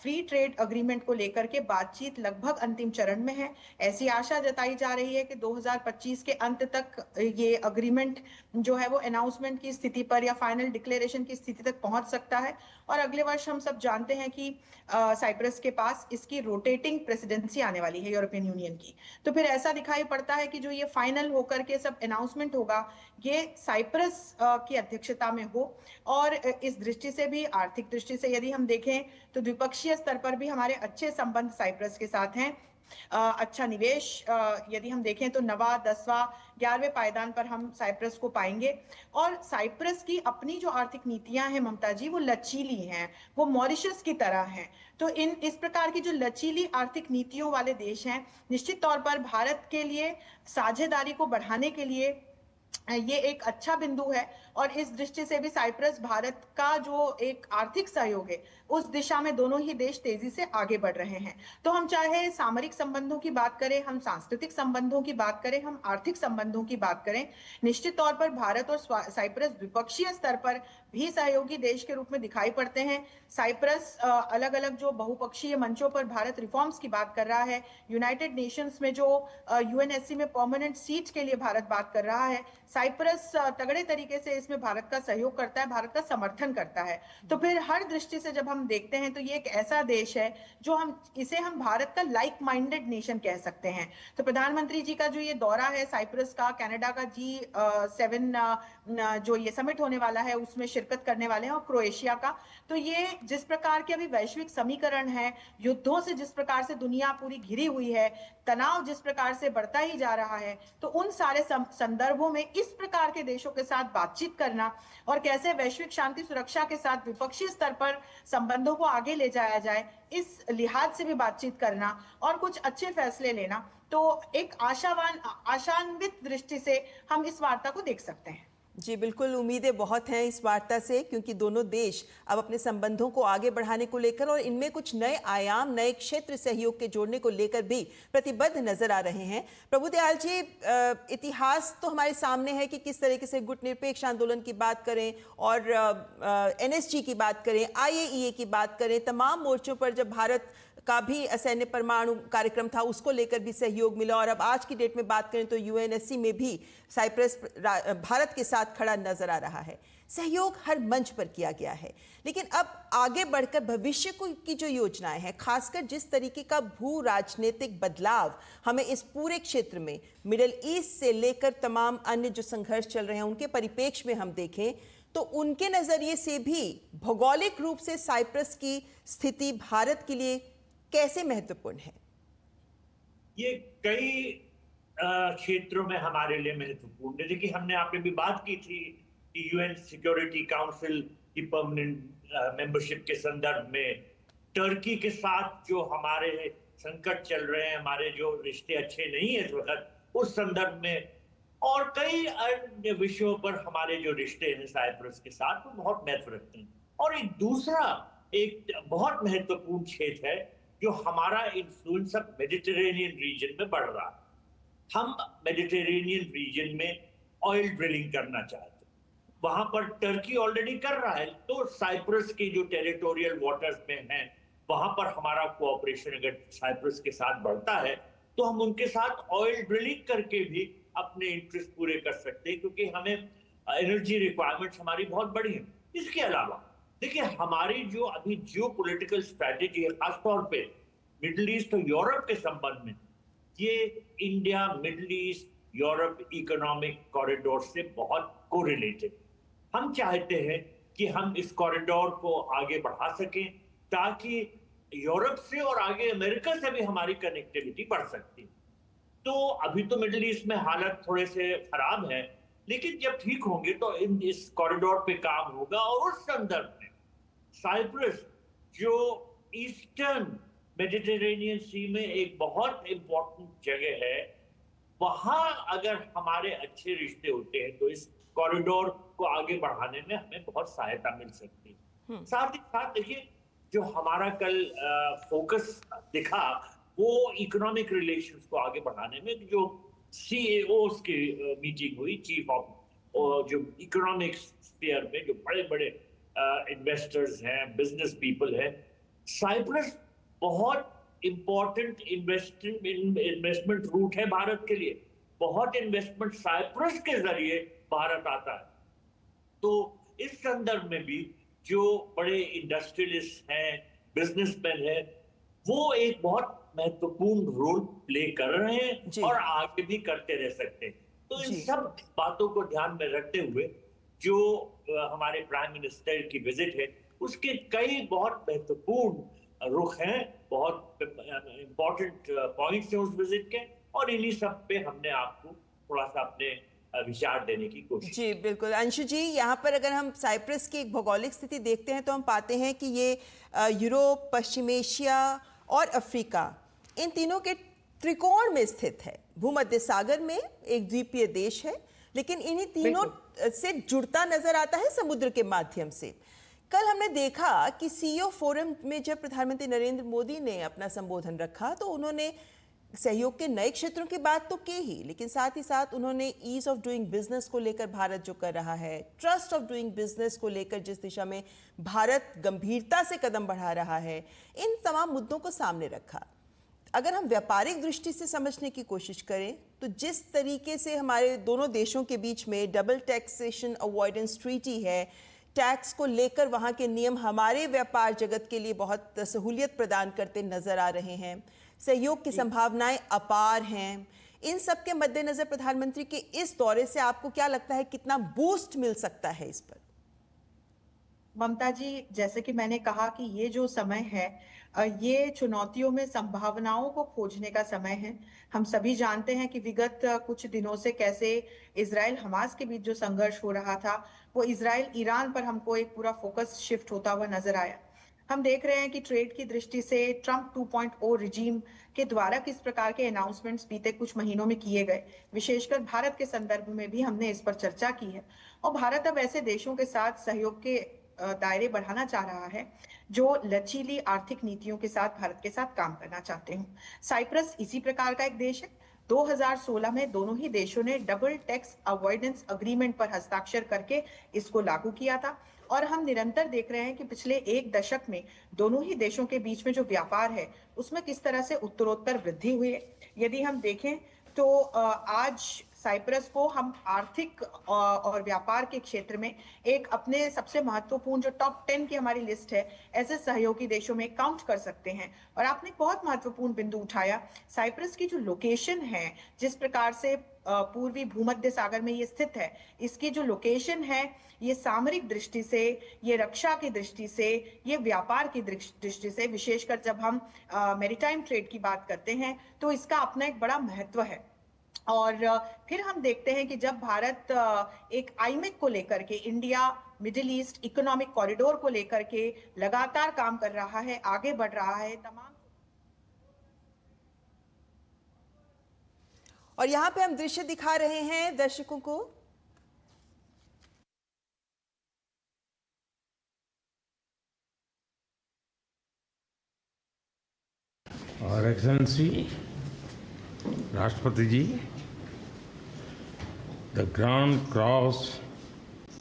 फ्री ट्रेड अग्रीमेंट को लेकर के बातचीत लगभग अंतिम चरण में है। ऐसी आशा जताई जा रही है कि 2025 के अंत तक ये अग्रीमेंट जो है वो अनाउंसमेंट की स्थिति पर या फाइनल डिक्लेरेशन की स्थिति तक पहुंच सकता है। और अगले वर्ष हम सब जानते हैं कि साइप्रस के पास इसकी रोटेटिंग प्रेसिडेंसी आने वाली है यूरोपियन यूनियन की। तो फिर ऐसा दिखाई पड़ता है कि जो ये फाइनल होकर के सब अनाउंसमेंट होगा ये साइप्रस की अध्यक्षता में हो। और इस दृष्टि से भी, आर्थिक दृष्टि से यदि हम देखें तो द्विपक्षीय स्तर पर भी हमारे अच्छे संबंध साइप्रस के साथ हैं। अच्छा निवेश यदि हम देखें तो 9वां, 10वां, 11वें पायदान पर हम साइप्रस को पाएंगे। और साइप्रस की अपनी जो आर्थिक नीतियां हैं ममता जी, वो लचीली हैं, वो मॉरिशस की तरह हैं। तो इस प्रकार की जो लचीली आर्थिक नीतियों वाले देश हैं, निश्चित तौर पर भारत के लिए साझेदारी को बढ़ाने के लिए ये एक अच्छा बिंदु है। और इस दृष्टि से भी साइप्रस भारत का जो एक आर्थिक सहयोग है उस दिशा में दोनों ही देश तेजी से आगे बढ़ रहे हैं। तो हम चाहे सामरिक संबंधों की बात करें, हम सांस्कृतिक संबंधों की बात करें, हम आर्थिक संबंधों की बात करें, निश्चित तौर पर भारत और साइप्रस द्विपक्षीय स्तर पर भी सहयोगी देश के रूप में दिखाई पड़ते हैं। साइप्रस अलग अलग जो बहुपक्षीय मंचों पर भारत रिफॉर्म्स की बात कर रहा है, यूनाइटेड नेशंस में जो यूएनएससी में परमानेंट सीट के लिए भारत बात कर रहा है, साइप्रस तगड़े तरीके से इसमें भारत का सहयोग करता है, भारत का समर्थन करता है। तो फिर हर दृष्टि से जब हम देखते हैं तो ये एक ऐसा देश है जो हम भारत का लाइक माइंडेड नेशन कह सकते हैं। तो प्रधानमंत्री जी का जो ये दौरा है साइप्रस का, कनाडा का G7 जो ये समिट होने वाला है उसमें शिरकत करने वाले हैं, और क्रोएशिया का, तो ये जिस प्रकार के अभी वैश्विक समीकरण है, युद्धों से जिस प्रकार से दुनिया पूरी घिरी हुई है, तनाव जिस प्रकार से बढ़ता ही जा रहा है, तो उन सारे संदर्भों में इस प्रकार के देशों के साथ बातचीत करना और कैसे वैश्विक शांति सुरक्षा के साथ द्विपक्षीय स्तर पर संबंधों को आगे ले जाया जाए, इस लिहाज से भी बातचीत करना और कुछ अच्छे फैसले लेना, तो एक आशान्वित दृष्टि से हम इस वार्ता को देख सकते हैं। जी बिल्कुल, उम्मीदें बहुत हैं इस वार्ता से, क्योंकि दोनों देश अब अपने संबंधों को आगे बढ़ाने को लेकर और इनमें कुछ नए आयाम, नए क्षेत्र सहयोग के जोड़ने को लेकर भी प्रतिबद्ध नजर आ रहे हैं। प्रभुदयाल जी, इतिहास तो हमारे सामने है कि किस तरीके से गुटनिरपेक्ष आंदोलन की बात करें और एनएसजी की बात करें, आईएईए की बात करें, तमाम मोर्चों पर जब भारत का भी असैन्य परमाणु कार्यक्रम था उसको लेकर भी सहयोग मिला, और अब आज की डेट में बात करें तो यूएनएससी में भी साइप्रस भारत के साथ खड़ा नजर आ रहा है। सहयोग हर मंच पर किया गया है, लेकिन अब आगे बढ़कर भविष्य की जो योजनाएं हैं, खासकर जिस तरीके का भू राजनीतिक बदलाव हमें इस पूरे क्षेत्र में मिडिल ईस्ट से लेकर तमाम अन्य जो संघर्ष चल रहे हैं उनके परिप्रेक्ष्य में हम देखें तो उनके नजरिए से भी भौगोलिक रूप से साइप्रस की स्थिति भारत के लिए कैसे महत्वपूर्ण है? ये कई क्षेत्रों में हमारे लिए महत्वपूर्ण है। देखिए, हमने आपने भी बात की थी कि यूएन सिक्योरिटी काउंसिल की परमानेंट मेंबरशिप के संदर्भ में टर्की के साथ जो हमारे संकट चल रहे हैं, हमारे जो रिश्ते अच्छे नहीं है इस वक्त, उस संदर्भ में और कई अन्य विषयों पर हमारे जो रिश्ते हैं साइप्रस के साथ वो बहुत महत्व रखते हैं। और एक दूसरा एक बहुत महत्वपूर्ण क्षेत्र है जो हमारा इन्फ्लुएंस अब मेडिटेरेनियन रीजन में बढ़ रहा है। हम मेडिटेरेनियन रीजन में ऑयल ड्रिलिंग करना चाहते हैं, वहां पर टर्की ऑलरेडी कर रहा है, तो साइप्रस की जो टेरिटोरियल वाटर्स में है वहां पर हमारा कोऑपरेशन अगर साइप्रस के साथ बढ़ता है तो हम उनके साथ ऑयल ड्रिलिंग करके भी अपने इंटरेस्ट पूरे कर सकते हैं, क्योंकि हमें एनर्जी रिक्वायरमेंट्स हमारी बहुत बड़ी हैं। इसके अलावा देखिए, हमारी जो अभी जियोपॉलिटिकल स्ट्रैटेजी है, खासतौर पे मिडिल ईस्ट और यूरोप के संबंध में, ये India Middle east Europe economic corridor से बहुत कोरिलेटेड। हम चाहते हैं कि हम इस कॉरिडोर को आगे बढ़ा सकें ताकि यूरोप से और आगे अमेरिका से भी हमारी कनेक्टिविटी बढ़ सकती है। तो अभी तो मिडिल ईस्ट में हालत थोड़े से खराब है, लेकिन जब ठीक होंगे तो इस कॉरिडोर पे काम होगा। और उस संदर्भ में साइप्रस जो ईस्टर्न मेडिटेरेनियन सी में एक बहुत इंपॉर्टेंट जगह है, वहां अगर हमारे अच्छे रिश्ते होते हैं तो इस कॉरिडोर को आगे बढ़ाने में हमें बहुत सहायता मिल सकती है। साथ ही साथ देखिए, जो हमारा कल फोकस दिखा वो इकोनॉमिक रिलेशंस को आगे बढ़ाने में, जो CEOs की मीटिंग हुई, चीफ ऑफ जो इकोनॉमिक स्फीयर में जो बड़े बड़े इन्वेस्टर्स हैं, बिजनेस पीपल हैं, साइप्रस बहुत इंपॉर्टेंट इन्वेस्टमेंट रूट है भारत के लिए। बहुत इन्वेस्टमेंट साइप्रस के जरिए भारत आता है। तो इस संदर्भ में भी जो बड़े इंडस्ट्रियलिस्ट हैं, बिजनेसमैन हैं, वो एक बहुत महत्वपूर्ण रोल प्ले कर रहे हैं और आगे भी करते रह सकते हैं। तो इन सब बातों को ध्यान में रखते हुए जो हमारे प्राइम मिनिस्टर की विजिट है, उसके कई बहुत महत्वपूर्ण रुख हैं, बहुत इंपॉर्टेंट पॉइंट्स हैं उस विजिट के, और इन्हीं सब पे हमने आपको थोड़ा सा अपने विचार देने की कोशिश। जी बिल्कुल। अंशु जी, यहाँ पर अगर हम साइप्रस की एक भौगोलिक स्थिति देखते हैं तो हम पाते हैं कि ये यूरोप, पश्चिम एशिया और अफ्रीका, इन तीनों के त्रिकोण में स्थित है। भूमध्य सागर में एक द्वीपीय देश है, लेकिन इन्हीं तीनों से जुड़ता नजर आता है समुद्र के माध्यम से। कल हमने देखा कि CEO फोरम में जब प्रधानमंत्री नरेंद्र मोदी ने अपना संबोधन रखा तो उन्होंने सहयोग के नए क्षेत्रों की बात तो की ही, लेकिन साथ ही साथ उन्होंने ईज ऑफ डूइंग बिजनेस को लेकर भारत जो कर रहा है, ट्रस्ट ऑफ डूइंग बिजनेस को लेकर जिस दिशा में भारत गंभीरता से कदम बढ़ा रहा है, इन तमाम मुद्दों को सामने रखा। अगर हम व्यापारिक दृष्टि से समझने की कोशिश करें तो जिस तरीके से हमारे दोनों देशों के बीच में डबल टैक्सेशन अवॉइडेंस ट्रीटी है, टैक्स को लेकर वहाँ के नियम हमारे व्यापार जगत के लिए बहुत सहूलियत प्रदान करते नजर आ रहे हैं, सहयोग की संभावनाएं अपार हैं। इन सब के मद्देनजर प्रधानमंत्री के इस दौरे से आपको क्या लगता है, कितना बूस्ट मिल सकता है इस पर? ममता जी, जैसे कि मैंने कहा कि ये जो समय है, ये चुनौतियों में संभावनाओं को खोजने का समय है। हम सभी जानते हैं कि विगत कुछ दिनों से कैसे इजराइल हमास के बीच जो संघर्ष हो रहा था, वो इजराइल ईरान पर हमको एक पूरा फोकस शिफ्ट होता हुआ नजर आया। हम देख रहे हैं कि ट्रेड की दृष्टि से ट्रंप 2.0 रिजीम के द्वारा किस प्रकार के अनाउंसमेंट्स बीते कुछ महीनों में किए गए, विशेषकर भारत के संदर्भ में भी हमने इस पर चर्चा की है। और भारत अब ऐसे देशों के साथ सहयोग के दायरे बढ़ाना चाह रहा है जो लचीली आर्थिक नीतियों के साथ भारत के साथ काम करना चाहते हैं। साइप्रस इसी प्रकार का एक देश है। 2016 में दोनों ही देशों ने डबल टैक्स अवॉइडेंस अग्रीमेंट पर हस्ताक्षर करके इसको लागू किया था और हम निरंतर देख रहे हैं कि पिछले एक दशक में दोनों ही देशों के बीच में जो व्यापार है उसमें किस तरह से उत्तरोत्तर वृद्धि हुई है। यदि हम देखें तो आज साइप्रस को हम आर्थिक और व्यापार के क्षेत्र में एक अपने सबसे महत्वपूर्ण जो टॉप 10 की हमारी लिस्ट है ऐसे सहयोगी देशों में काउंट कर सकते हैं। और आपने बहुत महत्वपूर्ण बिंदु उठाया, साइप्रस की जो लोकेशन है, जिस प्रकार से पूर्वी भूमध्य सागर में ये स्थित है, इसकी जो लोकेशन है ये सामरिक दृष्टि से, ये रक्षा की दृष्टि से, ये व्यापार की दृष्टि से, विशेषकर जब हम मैरीटाइम ट्रेड की बात करते हैं तो इसका अपना एक बड़ा महत्व है। और फिर हम देखते हैं कि जब भारत एक आईमेक को लेकर के, India Middle East economic corridor को लेकर के लगातार काम कर रहा है, आगे बढ़ रहा है तमाम। और यहाँ पे हम दृश्य दिखा रहे हैं दर्शकों को। और एक्सेलेंसी राष्ट्रपति ji, the grand cross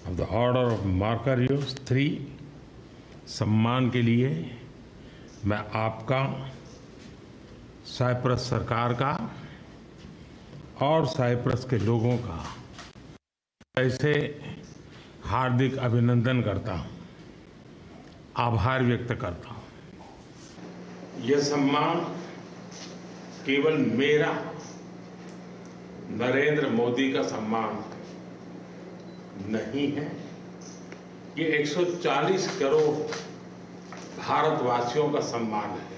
of the order of Makarios 3 सम्मान के लिए मैं आपका, साइप्रस सरकार का और साइप्रस के लोगों का ऐसे हार्दिक अभिनंदन करता हूं, आभार व्यक्त करता हूं। यह सम्मान केवल मेरा, नरेंद्र मोदी का सम्मान नहीं है, ये 140 करोड़ भारतवासियों का सम्मान है।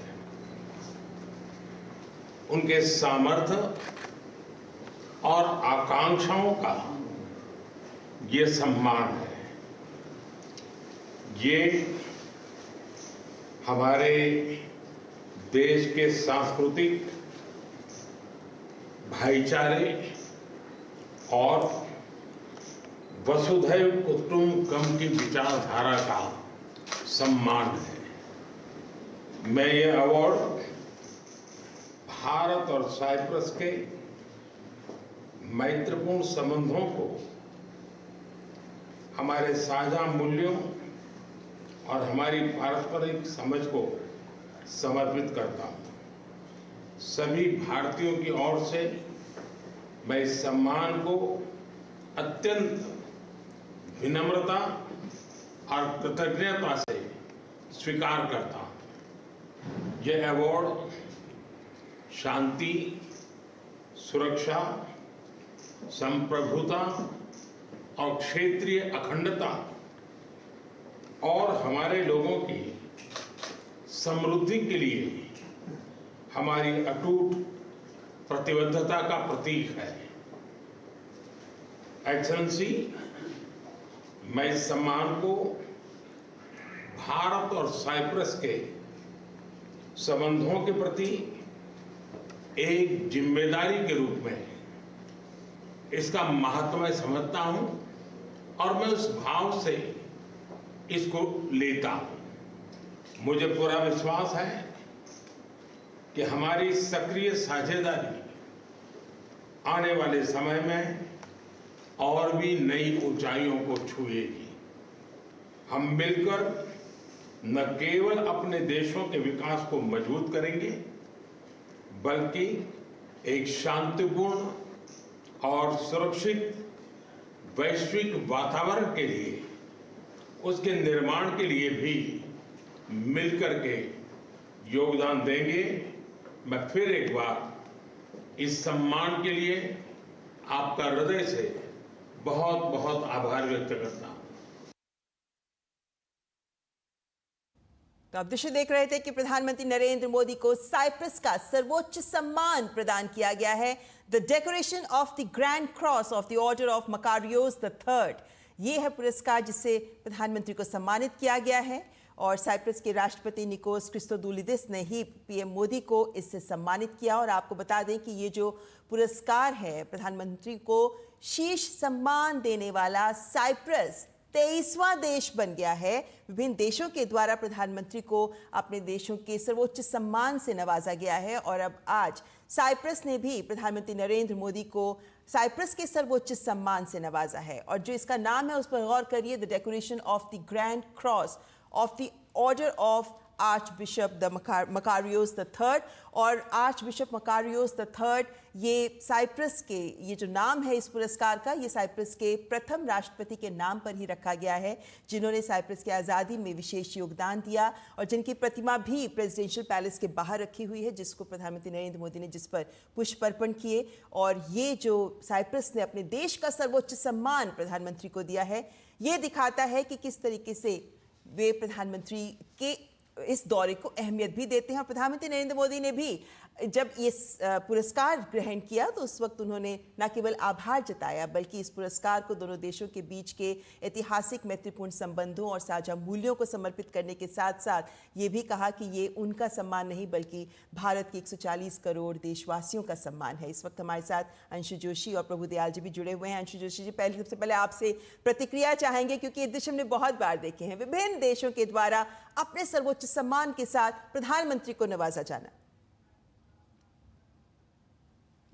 उनके सामर्थ्य और आकांक्षाओं का ये सम्मान है। ये हमारे देश के सांस्कृतिक भाईचारे और वसुधैव कुटुंबकम की विचारधारा का सम्मान है। मैं ये अवार्ड भारत और साइप्रस के मैत्रीपूर्ण संबंधों को, हमारे साझा मूल्यों और हमारी पारस्परिक समझ को समर्पित करता हूं। सभी भारतीयों की ओर से मैं इस सम्मान को अत्यंत विनम्रता और कृतज्ञता से स्वीकार करता हूं। यह अवार्ड शांति, सुरक्षा, संप्रभुता और क्षेत्रीय अखंडता और हमारे लोगों की समृद्धि के लिए हमारी अटूट प्रतिबद्धता का प्रतीक है। एक्सेलेंसी, मैं इस सम्मान को भारत और साइप्रस के संबंधों के प्रति एक जिम्मेदारी के रूप में इसका महत्व मैं समझता हूं और मैं उस भाव से इसको लेता हूं। मुझे पूरा विश्वास है कि हमारी सक्रिय साझेदारी आने वाले समय में और भी नई ऊंचाइयों को छुएगी। हम मिलकर न केवल अपने देशों के विकास को मजबूत करेंगे, बल्कि एक शांतिपूर्ण और सुरक्षित वैश्विक वातावरण के लिए, उसके निर्माण के लिए भी मिलकर के योगदान देंगे। मैं फिर एक बार इस सम्मान के लिए आपका हृदय से बहुत बहुत आभार व्यक्त करता हूं। तो आप दृश्य देख रहे थे कि प्रधानमंत्री नरेंद्र मोदी को साइप्रस का सर्वोच्च सम्मान प्रदान किया गया है, the decoration of the grand cross of the order of Makarios III। ये है पुरस्कार जिससे प्रधानमंत्री को सम्मानित किया गया है। और साइप्रस के राष्ट्रपति निकोस क्रिस्टोदुलिदिस ने ही पीएम मोदी को इससे सम्मानित किया। और आपको बता दें कि ये जो पुरस्कार है, प्रधानमंत्री को शीर्ष सम्मान देने वाला साइप्रस 23वां देश बन गया है। विभिन्न देशों के द्वारा प्रधानमंत्री को अपने देशों के सर्वोच्च सम्मान से नवाजा गया है और अब आज साइप्रस ने भी प्रधानमंत्री नरेंद्र मोदी को साइप्रस के सर्वोच्च सम्मान से नवाजा है। और जो इसका नाम है उस पर गौर करिए, the decoration of the grand cross of the order of archbishop the Makarios the third. और archbishop Makarios the third ये साइप्रस के, ये जो नाम है इस पुरस्कार का, ये साइप्रस के प्रथम राष्ट्रपति के नाम पर ही रखा गया है, जिन्होंने साइप्रस की आज़ादी में विशेष योगदान दिया और जिनकी प्रतिमा भी प्रेसिडेंशियल पैलेस के बाहर रखी हुई है, जिसको प्रधानमंत्री नरेंद्र मोदी ने जिस पर पुष्प अर्पण किए। और ये जो साइप्रस ने अपने देश का सर्वोच्च सम्मान प्रधानमंत्री को दिया है, ये दिखाता है कि किस तरीके से वे प्रधानमंत्री के इस दौरे को अहमियत भी देते हैं। और प्रधानमंत्री नरेंद्र मोदी ने भी जब ये पुरस्कार ग्रहण किया तो उस वक्त उन्होंने न केवल आभार जताया, बल्कि इस पुरस्कार को दोनों देशों के बीच के ऐतिहासिक मैत्रीपूर्ण संबंधों और साझा मूल्यों को समर्पित करने के साथ साथ ये भी कहा कि ये उनका सम्मान नहीं बल्कि भारत के 140 करोड़ देशवासियों का सम्मान है। इस वक्त हमारे साथ अंशु जोशी और प्रभुदयाल जी भी जुड़े हुए हैं। अंशु जोशी जी, सबसे पहले आपसे प्रतिक्रिया चाहेंगे, क्योंकि ये दृश्य हमने बहुत बार देखे हैं, विभिन्न देशों के द्वारा अपने सर्वोच्च सम्मान के साथ प्रधानमंत्री को नवाजा जाना।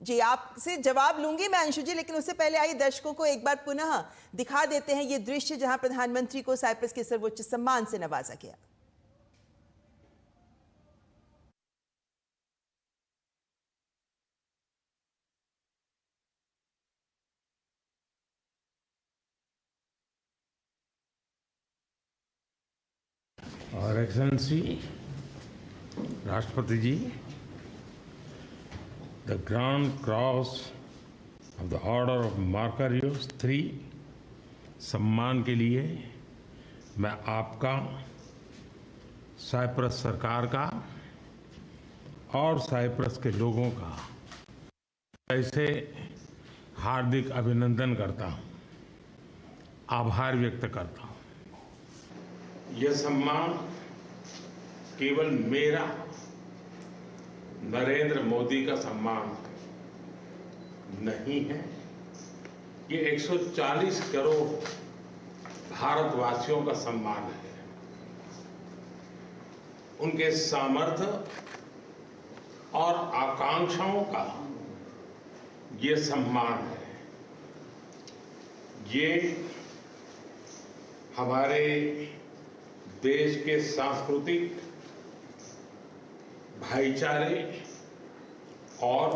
जी, आपसे जवाब लूंगी मैं अंशु जी, लेकिन उससे पहले आइए दर्शकों को एक बार पुनः दिखा देते हैं ये दृश्य जहां प्रधानमंत्री को साइप्रस के सर्वोच्च सम्मान से नवाजा गया। और एक्सेलेंसी राष्ट्रपति जी, the Grand Cross of the Order of Macarius III सम्मान के लिए मैं आपका, साइप्रस सरकार का और साइप्रस के लोगों का ऐसे हार्दिक अभिनंदन करता हूं, आभार व्यक्त करता हूं। यह सम्मान केवल मेरा, नरेंद्र मोदी का सम्मान नहीं है, ये 140 करोड़ भारतवासियों का सम्मान है। उनके सामर्थ्य और आकांक्षाओं का ये सम्मान है। ये हमारे देश के सांस्कृतिक भाईचारे और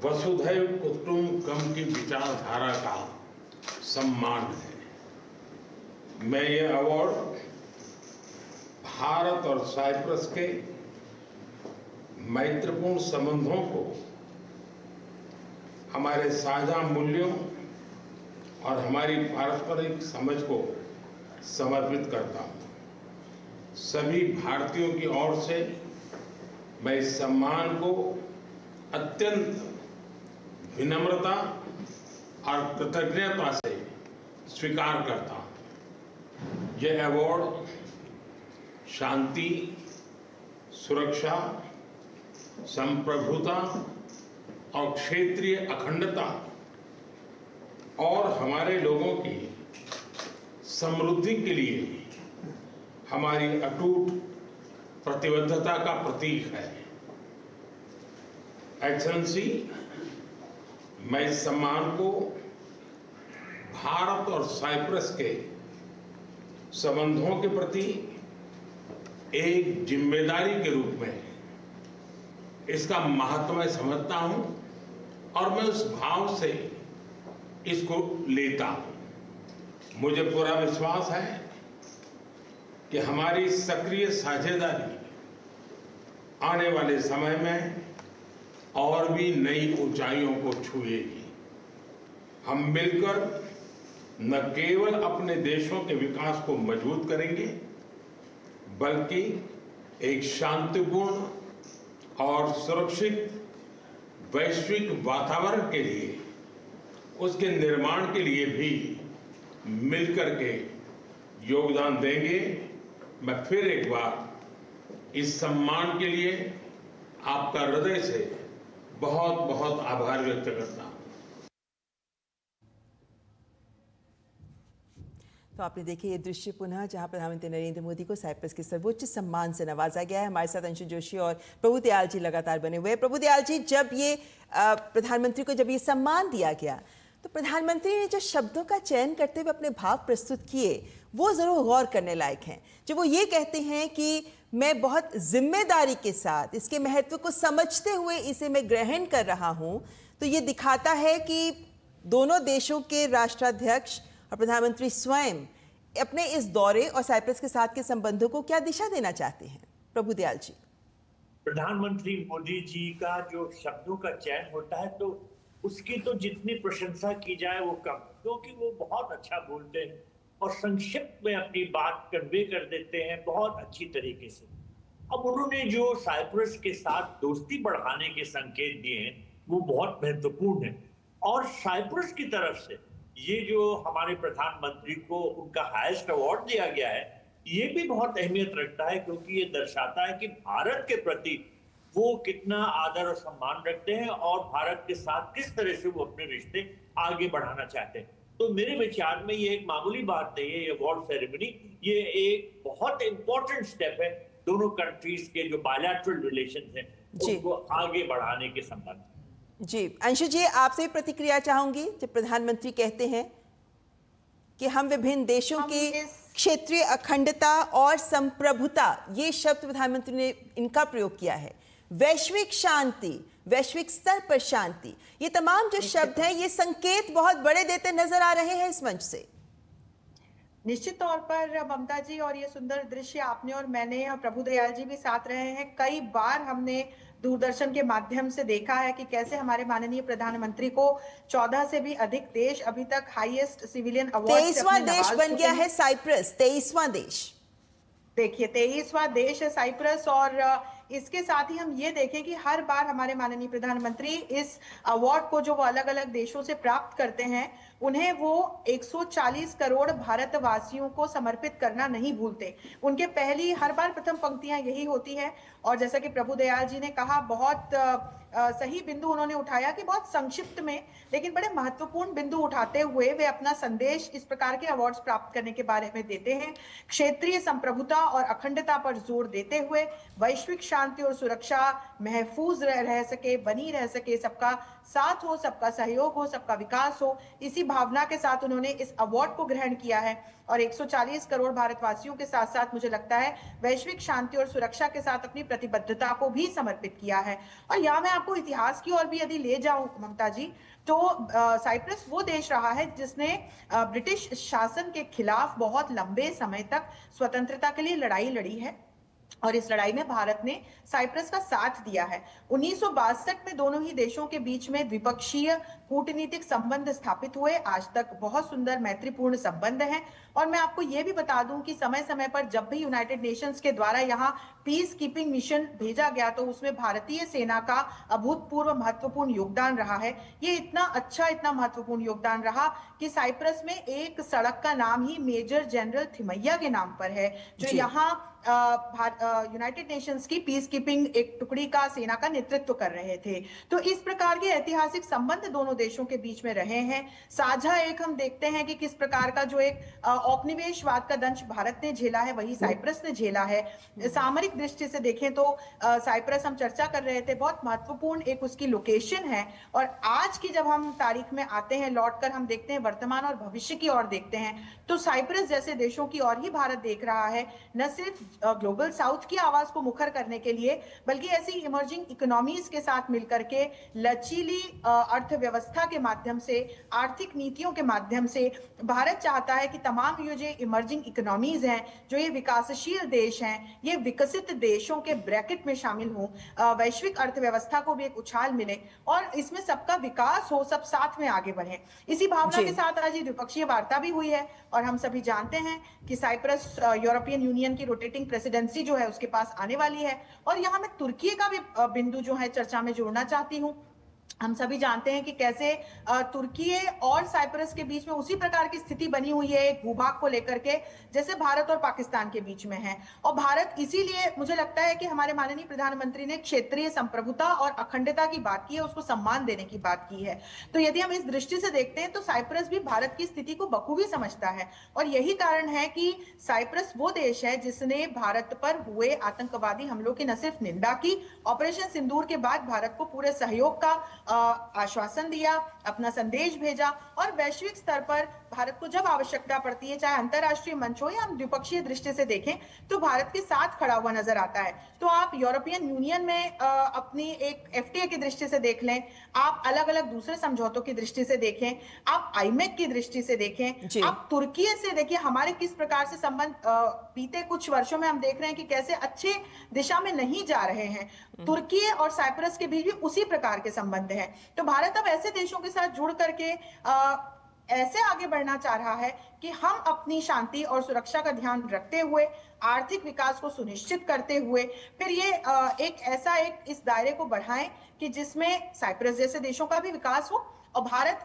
वसुधैव कुटुंबकम की विचारधारा का सम्मान है। मैं ये अवार्ड भारत और साइप्रस के मैत्रीपूर्ण संबंधों को, हमारे साझा मूल्यों और हमारी पारस्परिक समझ को समर्पित करता हूं। सभी भारतीयों की ओर से मैं इस सम्मान को अत्यंत विनम्रता और कृतज्ञता से स्वीकार करता हूं। यह अवार्ड शांति, सुरक्षा, संप्रभुता और क्षेत्रीय अखंडता और हमारे लोगों की समृद्धि के लिए हमारी अटूट प्रतिबद्धता का प्रतीक है। एक्सेलेंसी, मैं इस सम्मान को भारत और साइप्रस के संबंधों के प्रति एक जिम्मेदारी के रूप में इसका महत्व मैं समझता हूं और मैं उस भाव से इसको लेता हूं। मुझे पूरा विश्वास है कि हमारी सक्रिय साझेदारी आने वाले समय में और भी नई ऊंचाइयों को छुएगी। हम मिलकर न केवल अपने देशों के विकास को मजबूत करेंगे, बल्कि एक शांतिपूर्ण और सुरक्षित वैश्विक वातावरण के लिए, उसके निर्माण के लिए भी मिलकर के योगदान देंगे मैं फिर एक बार इस सम्मान के लिए आपका हृदय से बहुत बहुत आभार व्यक्त करता हूं। तो आपने देखे ये दृश्य पुनः जहां प्रधानमंत्री नरेंद्र मोदी को साइप्रस के सर्वोच्च सम्मान से नवाजा गया है। हमारे साथ अंशु जोशी और प्रभु दयाल जी लगातार बने हुए हैं। प्रभु दयाल जी, जब ये प्रधानमंत्री को जब ये सम्मान दिया गया तो प्रधानमंत्री ने जो शब्दों का चयन करते हुए अपने भाव प्रस्तुत किए वो जरूर गौर करने लायक हैं। जब वो ये कहते हैं कि मैं बहुत जिम्मेदारी के साथ इसके महत्व को समझते हुए इसे मैं ग्रहण कर रहा हूं, तो ये दिखाता है कि दोनों देशों के राष्ट्राध्यक्ष और प्रधानमंत्री स्वयं अपने इस दौरे और साइप्रस के साथ के संबंधों को क्या दिशा देना चाहते हैं। प्रभु दयाल जी। प्रधानमंत्री मोदी जी का जो शब्दों का चयन होता है तो उसकी तो जितनी प्रशंसा की जाए वो कम, क्योंकि वो बहुत अच्छा बोलते हैं और संक्षिप्त में अपनी बात कन्वे कर देते हैं बहुत अच्छी तरीके से। अब उन्होंने जो साइप्रस के साथ दोस्ती बढ़ाने के संकेत दिए हैं वो बहुत महत्वपूर्ण है, और साइप्रस की तरफ से ये जो हमारे प्रधानमंत्री को उनका हाईएस्ट अवार्ड दिया गया है ये भी बहुत अहमियत रखता है, क्योंकि ये दर्शाता है कि भारत के प्रति वो कितना आदर और सम्मान रखते हैं और भारत के साथ किस तरह से वो अपने रिश्ते आगे बढ़ाना चाहते हैं। तो मेरे विचार में ये एक मामूली बात नहीं है, ये अवार्ड सेरेमनी ये एक बहुत इंपॉर्टेंट स्टेप है दोनों कंट्रीज के जो बायलैटरल रिलेशंस हैं उनको आगे बढ़ाने के संबंध। जी अंशु जी, आपसे प्रतिक्रिया चाहूंगी जब प्रधानमंत्री कहते हैं कि हम विभिन्न देशों की क्षेत्रीय अखंडता और संप्रभुता, ये शब्द प्रधानमंत्री ने इनका प्रयोग किया है, वैश्विक शांति, वैश्विक स्तर पर शांति, ये तमाम जो शब्द हैं ये संकेत बहुत बड़े देते नजर आ रहे हैं इस मंच से। निश्चित तौर पर ममता जी, और ये सुंदर दृश्य आपने और मैंने और प्रभु दयाल जी भी साथ रहे हैं, कई बार हमने दूरदर्शन के माध्यम से देखा है कि कैसे हमारे माननीय प्रधानमंत्री को 14 से भी अधिक देश अभी तक हाईएस्ट सिविलियन अवार्ड 23वां देश बन गया है साइप्रस, 23वां देश। देखिए 23वां देश है साइप्रस, और इसके साथ ही हम ये देखें कि हर बार हमारे माननीय प्रधानमंत्री इस अवार्ड को जो वो अलग अलग देशों से प्राप्त करते हैं उन्हें वो 140 करोड़ भारतवासियों को समर्पित करना नहीं भूलते। उनके पहली हर बार प्रथम पंक्तियां यही होती है, और जैसा कि प्रभु दयाल जी ने कहा, बहुत सही बिंदु उन्होंने उठाया कि बहुत संक्षिप्त में लेकिन बड़े महत्वपूर्ण बिंदु उठाते हुए वे अपना संदेश इस प्रकार के अवार्ड्स प्राप्त करने के बारे में देते हैं। क्षेत्रीय संप्रभुता और अखंडता पर जोर देते हुए वैश्विक शांति और सुरक्षा महफूज रह सके, बनी रह सके, सबका साथ हो, सबका सहयोग हो, सबका विकास हो, इसी भावना के साथ उन्होंने इस अवार्ड को ग्रहण किया है। और 140 करोड़ भारतवासियों के साथ साथ मुझे लगता है वैश्विक शांति और सुरक्षा के साथ अपनी प्रतिबद्धता को भी समर्पित किया है। और यहाँ मैं आपको इतिहास की ओर भी यदि ले जाऊं ममता जी, तो साइप्रस वो देश रहा है जिसने ब्रिटिश शासन के खिलाफ बहुत लंबे समय तक स्वतंत्रता के लिए लड़ाई लड़ी है, और इस लड़ाई में भारत ने साइप्रस का साथ दिया है। 1962 में दोनों ही देशों के बीच में द्विपक्षीय कूटनीतिक संबंध स्थापित हुए। आज तक बहुत सुंदर मैत्रीपूर्ण संबंध हैं, और मैं आपको यह भी बता दूं कि समय समय पर जब भी यूनाइटेड नेशंस के द्वारा यहाँ पीस कीपिंग मिशन भेजा गया तो उसमें भारतीय सेना का अभूतपूर्व महत्वपूर्ण योगदान रहा है। ये इतना अच्छा, इतना महत्वपूर्ण योगदान रहा कि साइप्रस में एक सड़क का नाम ही मेजर जनरल थिमैया के नाम पर है, जो यहाँ यूनाइटेड नेशंस की पीस कीपिंग एक टुकड़ी का सेना का नेतृत्व कर रहे थे। तो इस प्रकार के ऐतिहासिक संबंध दोनों देशों के बीच में रहे हैं। साझा एक हम देखते हैं कि किस प्रकार का जो एक औपनिवेशवाद का दंश भारत ने झेला है वही साइप्रस ने झेला है। सामरिक दृष्टि से देखें तो साइप्रस, हम चर्चा कर रहे थे, बहुत महत्वपूर्ण एक उसकी लोकेशन है। और आज की जब हम तारीख में आते हैं, लौटकर हम देखते हैं वर्तमान और भविष्य की ओर देखते हैं, तो साइप्रस जैसे देशों की ओर ही भारत देख रहा है, न सिर्फ ग्लोबल साउथ की आवाज को मुखर करने के लिए बल्कि ऐसी इमर्जिंग इकोनॉमीज के साथ मिलकर के लचीली अर्थव्यवस्था के माध्यम से, आर्थिक नीतियों के माध्यम से भारत चाहता है कि तमाम ये जो इमर्जिंग इकोनॉमीज हैं, जो ये विकासशील देश हैं, ये विकसित देशों के ब्रैकेट में शामिल हों, वैश्विक अर्थव्यवस्था को भी एक उछाल मिले और इसमें सबका विकास हो, सब साथ में आगे बढ़े। इसी भावना के साथ आज ये द्विपक्षीय वार्ता भी हुई है, और हम सभी जानते हैं कि साइप्रस यूरोपियन यूनियन की रोटेटिंग प्रेसिडेंसी जो है उसके पास आने वाली है। और यहाँ मैं तुर्की का भी बिंदु जो है चर्चा में जोड़ना चाहती हूँ। हम सभी जानते हैं कि कैसे तुर्की और साइप्रस के बीच में उसी प्रकार की स्थिति बनी हुई है एक भूभाग को लेकर के, जैसे भारत और पाकिस्तान के बीच में है। और भारत इसीलिए मुझे लगता है कि हमारे माननीय प्रधानमंत्री ने क्षेत्रीय संप्रभुता और अखंडता की बात की है, उसको सम्मान देने की बात की है। तो यदि हम इस दृष्टि से देखते हैं तो साइप्रस भी भारत की स्थिति को बखूबी समझता है, और यही कारण है कि साइप्रस वो देश है जिसने भारत पर हुए आतंकवादी हमलों की न सिर्फ निंदा की, ऑपरेशन सिंदूर के बाद भारत को पूरे सहयोग का आश्वासन दिया, अपना संदेश भेजा, और वैश्विक स्तर पर भारत को जब आवश्यकता पड़ती है, चाहे अंतरराष्ट्रीय मंच हो या हम द्विपक्षीय दृष्टि से देखें, तो भारत के साथ खड़ा हुआ नजर आता है। तो आप यूरोपियन यूनियन में अपनी एक एफटीए की दृष्टि से देख लें, आप अलग अलग दूसरे समझौतों की दृष्टि से देखें, आप आईमेक की दृष्टि से देखें, आप तुर्की से देखिए हमारे किस प्रकार से संबंध बीते कुछ वर्षों में हम देख रहे हैं कि कैसे अच्छे दिशा में नहीं जा रहे हैं। तुर्की और साइप्रस के बीच भी उसी प्रकार के संबंध हैं। तो भारत अब ऐसे देशों के साथ जुड़ करके ऐसे आगे बढ़ना चाह रहा है कि हम अपनी शांति और सुरक्षा का ध्यान रखते हुए, आर्थिक विकास को सुनिश्चित करते हुए, फिर ये एक इस दायरे को बढ़ाएं कि जिसमें साइप्रस जैसे देशों का भी विकास हो और भारत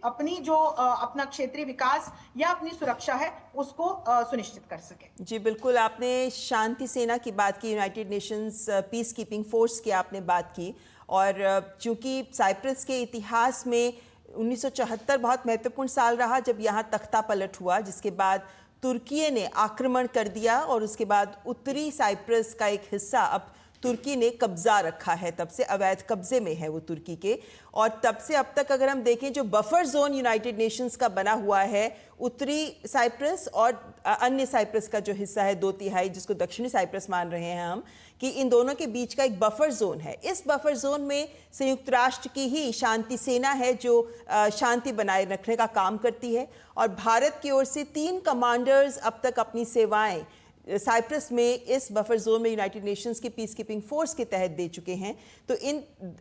अपनी जो अपना क्षेत्रीय विकास या अपनी सुरक्षा है उसको सुनिश्चित कर सके। जी बिल्कुल, आपने शांति सेना की बात की, United Nations peace keeping force की आपने बात की, और चूंकि साइप्रस के इतिहास में 1974 बहुत महत्वपूर्ण साल रहा जब यहाँ तख्ता पलट हुआ, जिसके बाद तुर्की ने आक्रमण कर दिया और उसके बाद उत्तरी साइप्रस का एक हिस्सा अब तुर्की ने कब्जा रखा है, तब से अवैध कब्जे में है वो तुर्की के। और तब से अब तक अगर हम देखें जो बफर जोन यूनाइटेड नेशंस का बना हुआ है, उत्तरी साइप्रस और अन्य साइप्रस का जो हिस्सा है 2/3 जिसको दक्षिणी साइप्रस मान रहे हैं हम, कि इन दोनों के बीच का एक बफर जोन है। इस बफर जोन में संयुक्त राष्ट्र की ही शांति सेना है जो शांति बनाए रखने का काम करती है, और भारत की ओर से 3 कमांडर्स अब तक अपनी सेवाएं साइप्रस में इस बफर जोन में यूनाइटेड नेशंस की पीस कीपिंग फोर्स के तहत दे चुके हैं। तो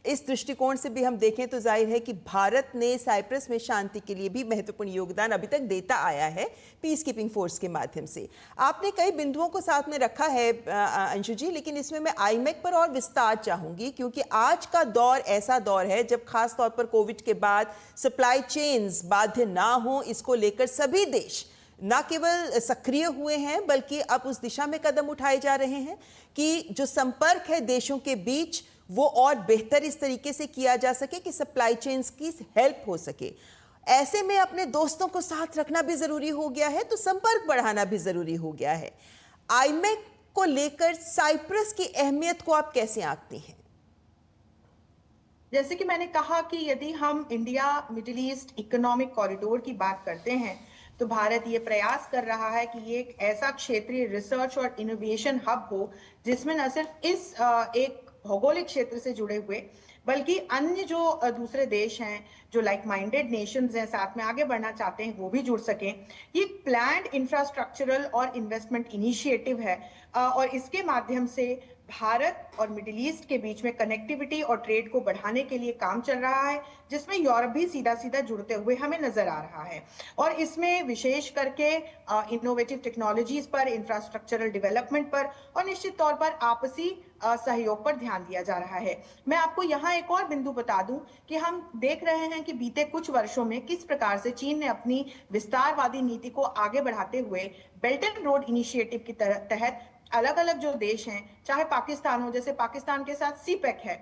इस दृष्टिकोण से भी हम देखें तो जाहिर है कि भारत ने साइप्रस में शांति के लिए भी महत्वपूर्ण योगदान अभी तक देता आया है पीस कीपिंग फोर्स के माध्यम से। आपने कई बिंदुओं को साथ में रखा है अंशु जी, लेकिन इसमें मैं आईमेक पर और विस्तार चाहूंगी, क्योंकि आज का दौर ऐसा दौर है जब खास तौर पर कोविड के बाद सप्लाई चेन्स बाध्य ना हो, इसको लेकर सभी देश न केवल सक्रिय हुए हैं बल्कि अब उस दिशा में कदम उठाए जा रहे हैं कि जो संपर्क है देशों के बीच वो और बेहतर इस तरीके से किया जा सके कि सप्लाई चेन्स की हेल्प हो सके। ऐसे में अपने दोस्तों को साथ रखना भी जरूरी हो गया है, तो संपर्क बढ़ाना भी जरूरी हो गया है। आईमेक को लेकर साइप्रस की अहमियत को आप कैसे आंकती हैं? जैसे कि मैंने कहा कि यदि हम India Middle East economic corridor की बात करते हैं तो भारत ये प्रयास कर रहा है कि ये एक ऐसा क्षेत्रीय रिसर्च और इनोवेशन हब हो जिसमें न सिर्फ इस एक भौगोलिक क्षेत्र से जुड़े हुए बल्कि अन्य जो दूसरे देश हैं जो लाइक माइंडेड नेशंस हैं, साथ में आगे बढ़ना चाहते हैं, वो भी जुड़ सकें। ये प्लान्ड इंफ्रास्ट्रक्चरल और इन्वेस्टमेंट इनिशिएटिव है और इसके माध्यम से भारत और मिडिल ईस्ट के बीच में कनेक्टिविटी और ट्रेड को बढ़ाने के लिए काम चल रहा है, जिसमें यूरोप भी सीधा सीधा जुड़ते हुए हमें नजर आ रहा है। और इसमें विशेष करके इनोवेटिव टेक्नोलॉजीज पर, इंफ्रास्ट्रक्चरल डेवलपमेंट पर और निश्चित तौर पर आपसी सहयोग पर ध्यान दिया जा रहा है। मैं आपको यहाँ एक और बिंदु बता दूं कि हम देख रहे हैं कि बीते कुछ वर्षों में किस प्रकार से चीन ने अपनी विस्तारवादी नीति को आगे बढ़ाते हुए बेल्ट एंड रोड इनिशिएटिव के तहत अलग अलग जो देश हैं, चाहे पाकिस्तान हो, जैसे पाकिस्तान के साथ सीपेक है,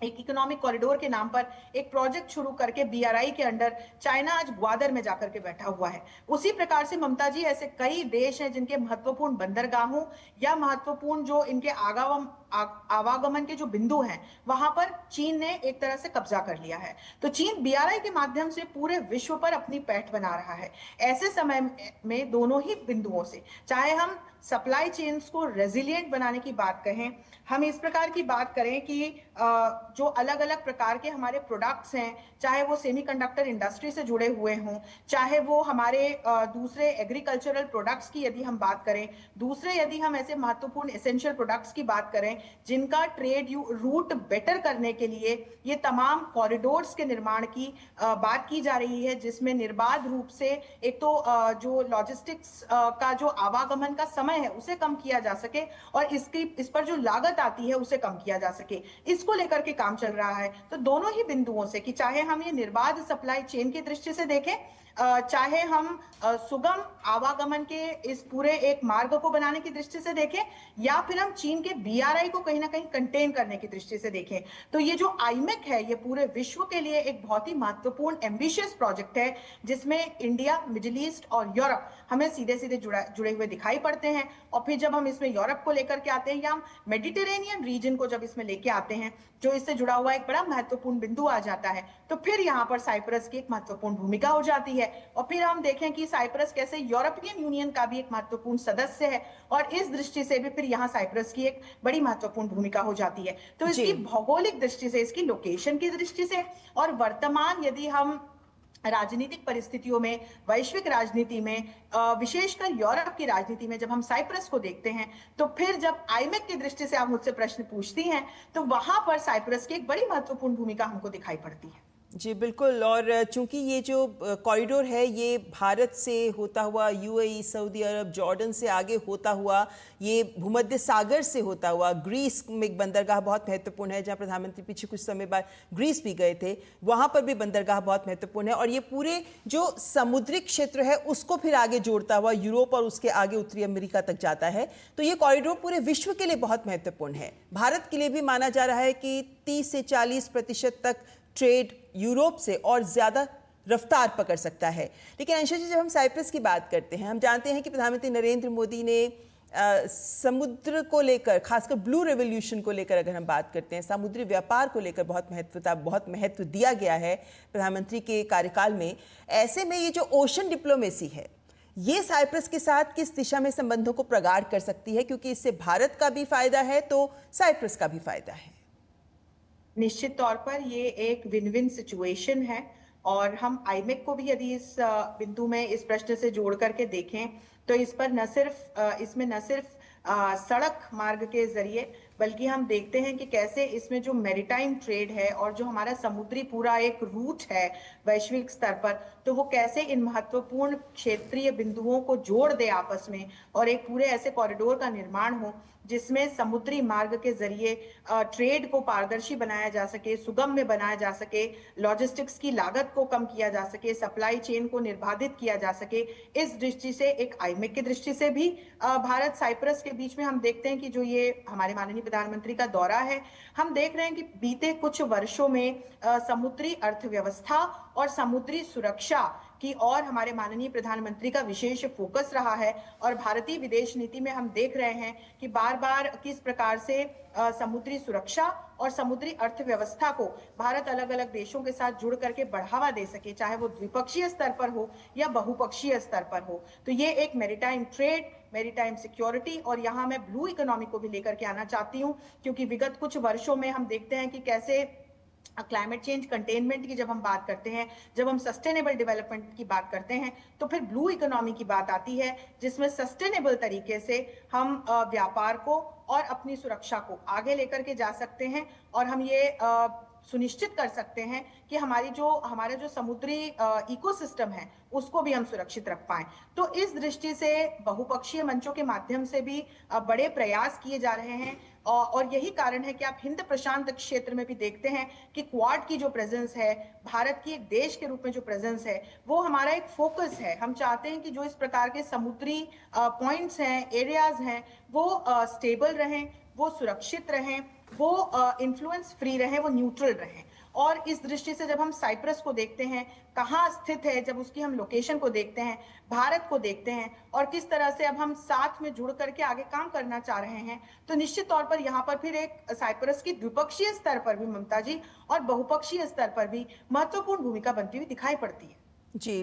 एक इकोनॉमिक कॉरिडोर के नाम पर एक प्रोजेक्ट शुरू करके बीआरआई के अंडर चाइना आज ग्वादर में जाकर के बैठा हुआ है। उसी प्रकार से ममता जी ऐसे कई देश हैं जिनके महत्वपूर्ण बंदरगाहों या महत्वपूर्ण जो इनके आवागमन के जो बिंदु हैं वहां पर चीन ने एक तरह से कब्जा कर लिया है। तो चीन बीआरआई के माध्यम से पूरे विश्व पर अपनी पैठ बना रहा है। ऐसे समय में दोनों ही बिंदुओं से, चाहे हम सप्लाई चेन्स को रेजिलिएंट बनाने की बात कहें, हम इस प्रकार की बात करें कि जो अलग अलग प्रकार के हमारे प्रोडक्ट्स हैं, चाहे वो सेमीकंडक्टर इंडस्ट्री से जुड़े हुए हों, चाहे वो हमारे दूसरे एग्रीकल्चरल प्रोडक्ट्स की यदि हम बात करें, दूसरे यदि हम ऐसे महत्वपूर्ण एसेंशियल प्रोडक्ट्स की बात करें जिनका ट्रेड रूट बेटर करने के लिए ये तमाम कॉरिडोर्स के निर्माण की बात की जा रही है, जिसमें निर्बाध रूप से एक तो जो लॉजिस्टिक्स का जो आवागमन का समय है उसे कम किया जा सके और इस पर जो लागत आती है उसे कम किया जा सके, इसको लेकर के काम चल रहा है। तो दोनों ही बिंदुओं से, कि चाहे हम ये निर्बाध सप्लाई चेन की दृष्टि से देखें, चाहे हम सुगम आवागमन के इस पूरे एक मार्ग को बनाने की दृष्टि से देखें, या फिर हम चीन के BRI को कहीं ना कहीं कंटेन करने की दृष्टि से देखें, तो ये जो आईमेक है ये पूरे विश्व के लिए एक बहुत ही महत्वपूर्ण एम्बिशियस प्रोजेक्ट है, जिसमें इंडिया, मिडिल ईस्ट और यूरोप हमें सीधे सीधे जुड़े हुए दिखाई पड़ते हैं। और फिर जब हम इसमें यूरोप को लेकर के आते हैं या हम मेडिटेरेनियन रीजन को जब इसमें लेके आते हैं, जो इससे जुड़ा हुआ एक बड़ा महत्वपूर्ण बिंदु आ जाता है, तो फिर यहाँ पर साइप्रस की एक महत्वपूर्ण भूमिका हो जाती है। और फिर हम देखें कि साइप्रस कैसे यूरोपियन यूनियन का भी एक महत्वपूर्ण सदस्य है, और इस दृष्टि से भी फिर यहाँ साइप्रस की एक बड़ी महत्वपूर्ण भूमिका हो जाती है। तो इसकी भौगोलिक दृष्टि से, इसकी लोकेशन की दृष्टि से, और वर्तमान यदि हम राजनीतिक परिस्थितियों में, वैश्विक राजनीति में, विशेषकर यूरोप की राजनीति में जब हम साइप्रस को देखते हैं, तो फिर जब आईमेक की दृष्टि से आप मुझसे प्रश्न पूछती हैं, तो वहां पर साइप्रस की एक बड़ी महत्वपूर्ण भूमिका हमको दिखाई पड़ती है। जी बिल्कुल। और चूंकि ये जो कॉरिडोर है ये भारत से होता हुआ UAE, सऊदी अरब, जॉर्डन से आगे होता हुआ, ये भूमध्य सागर से होता हुआ, ग्रीस में एक बंदरगाह बहुत महत्वपूर्ण है, जहां प्रधानमंत्री पीछे कुछ समय बाद ग्रीस भी गए थे, वहां पर भी बंदरगाह बहुत महत्वपूर्ण है। और ये पूरे जो समुद्री क्षेत्र है उसको फिर आगे जोड़ता हुआ यूरोप और उसके आगे उत्तरी अमेरिका तक जाता है। तो ये कॉरिडोर पूरे विश्व के लिए बहुत महत्वपूर्ण है। भारत के लिए भी माना जा रहा है कि 30 से 40% तक ट्रेड यूरोप से और ज़्यादा रफ्तार पकड़ सकता है। लेकिन अंशु जी, जब हम साइप्रस की बात करते हैं, हम जानते हैं कि प्रधानमंत्री नरेंद्र मोदी ने समुद्र को लेकर, खासकर ब्लू रेवोल्यूशन को लेकर अगर हम बात करते हैं, समुद्री व्यापार को लेकर बहुत महत्व दिया गया है प्रधानमंत्री के कार्यकाल में। ऐसे में ये जो ओशन डिप्लोमेसी है, ये साइप्रस के साथ किस दिशा में संबंधों को प्रगाढ़ कर सकती है? क्योंकि इससे भारत का भी फायदा है तो साइप्रस का भी फायदा है। निश्चित तौर पर ये एक विन विन सिचुएशन है, और हम आईमेक को भी यदि इस बिंदु में इस प्रश्न से जोड़ करके देखें, तो इस पर इसमें न सिर्फ सड़क मार्ग के जरिए, बल्कि हम देखते हैं कि कैसे इसमें जो मैरीटाइम ट्रेड है और जो हमारा समुद्री पूरा एक रूट है वैश्विक स्तर पर, तो वो कैसे इन महत्वपूर्ण क्षेत्रीय बिंदुओं को जोड़ दे आपस में, और एक पूरे ऐसे कॉरिडोर का निर्माण हो जिसमें समुद्री मार्ग के जरिए ट्रेड को पारदर्शी बनाया जा सके, सुगम में बनाया जा सके, लॉजिस्टिक्स की लागत को कम किया जा सके, सप्लाई चेन को निर्बाधित किया जा सके। इस दृष्टि से, एक आईमेक की दृष्टि से भी भारत साइप्रस के बीच में हम देखते हैं कि जो ये हमारे माननीय प्रधानमंत्री का दौरा है, हम देख रहे हैं कि बीते कुछ वर्षों में समुद्री अर्थव्यवस्था और समुद्री सुरक्षा की और हमारे माननीय प्रधानमंत्री का विशेष फोकस रहा है। और भारतीय विदेश नीति में हम देख रहे हैं कि बार बार किस प्रकार से समुद्री सुरक्षा और समुद्री अर्थव्यवस्था को भारत अलग अलग देशों के साथ जुड़ करके बढ़ावा दे सके, चाहे वो द्विपक्षीय स्तर पर हो या बहुपक्षीय स्तर पर हो। तो ये एक मैरीटाइम ट्रेड, मैरीटाइम सिक्योरिटी, और यहाँ मैं ब्लू इकोनॉमी को भी लेकर के आना चाहती हूँ, क्योंकि विगत कुछ वर्षों में हम देखते हैं कि कैसे क्लाइमेट चेंज कंटेनमेंट की जब हम बात करते हैं, जब हम सस्टेनेबल डेवलपमेंट की बात करते हैं, तो फिर ब्लू इकोनॉमी की बात आती है, जिसमें सस्टेनेबल तरीके से हम व्यापार को और अपनी सुरक्षा को आगे लेकर के जा सकते हैं, और हम ये सुनिश्चित कर सकते हैं कि हमारा जो समुद्री इकोसिस्टम है उसको भी हम सुरक्षित रख पाएं। तो इस दृष्टि से बहुपक्षीय मंचों के माध्यम से भी बड़े प्रयास किए जा रहे हैं, और यही कारण है कि आप हिंद प्रशांत क्षेत्र में भी देखते हैं कि क्वाड की जो प्रेजेंस है, भारत की एक देश के रूप में जो प्रेजेंस है, वो हमारा एक फोकस है। हम चाहते हैं कि जो इस प्रकार के समुद्री पॉइंट्स हैं, एरियाज हैं, वो स्टेबल रहें, वो सुरक्षित रहें, वो इन्फ्लुएंस फ्री रहे, वो न्यूट्रल रहे। और इस दृष्टि से जब हम साइप्रस को देखते हैं, कहाँ स्थित है, जब उसकी हम लोकेशन को देखते हैं, भारत को देखते हैं, और किस तरह से अब हम साथ में जुड़ करके आगे काम करना चाह रहे हैं, तो निश्चित तौर पर यहाँ पर फिर एक साइप्रस की द्विपक्षीय स्तर पर भी, ममता जी, और बहुपक्षीय स्तर पर भी महत्वपूर्ण भूमिका बनती हुई दिखाई पड़ती है। जी,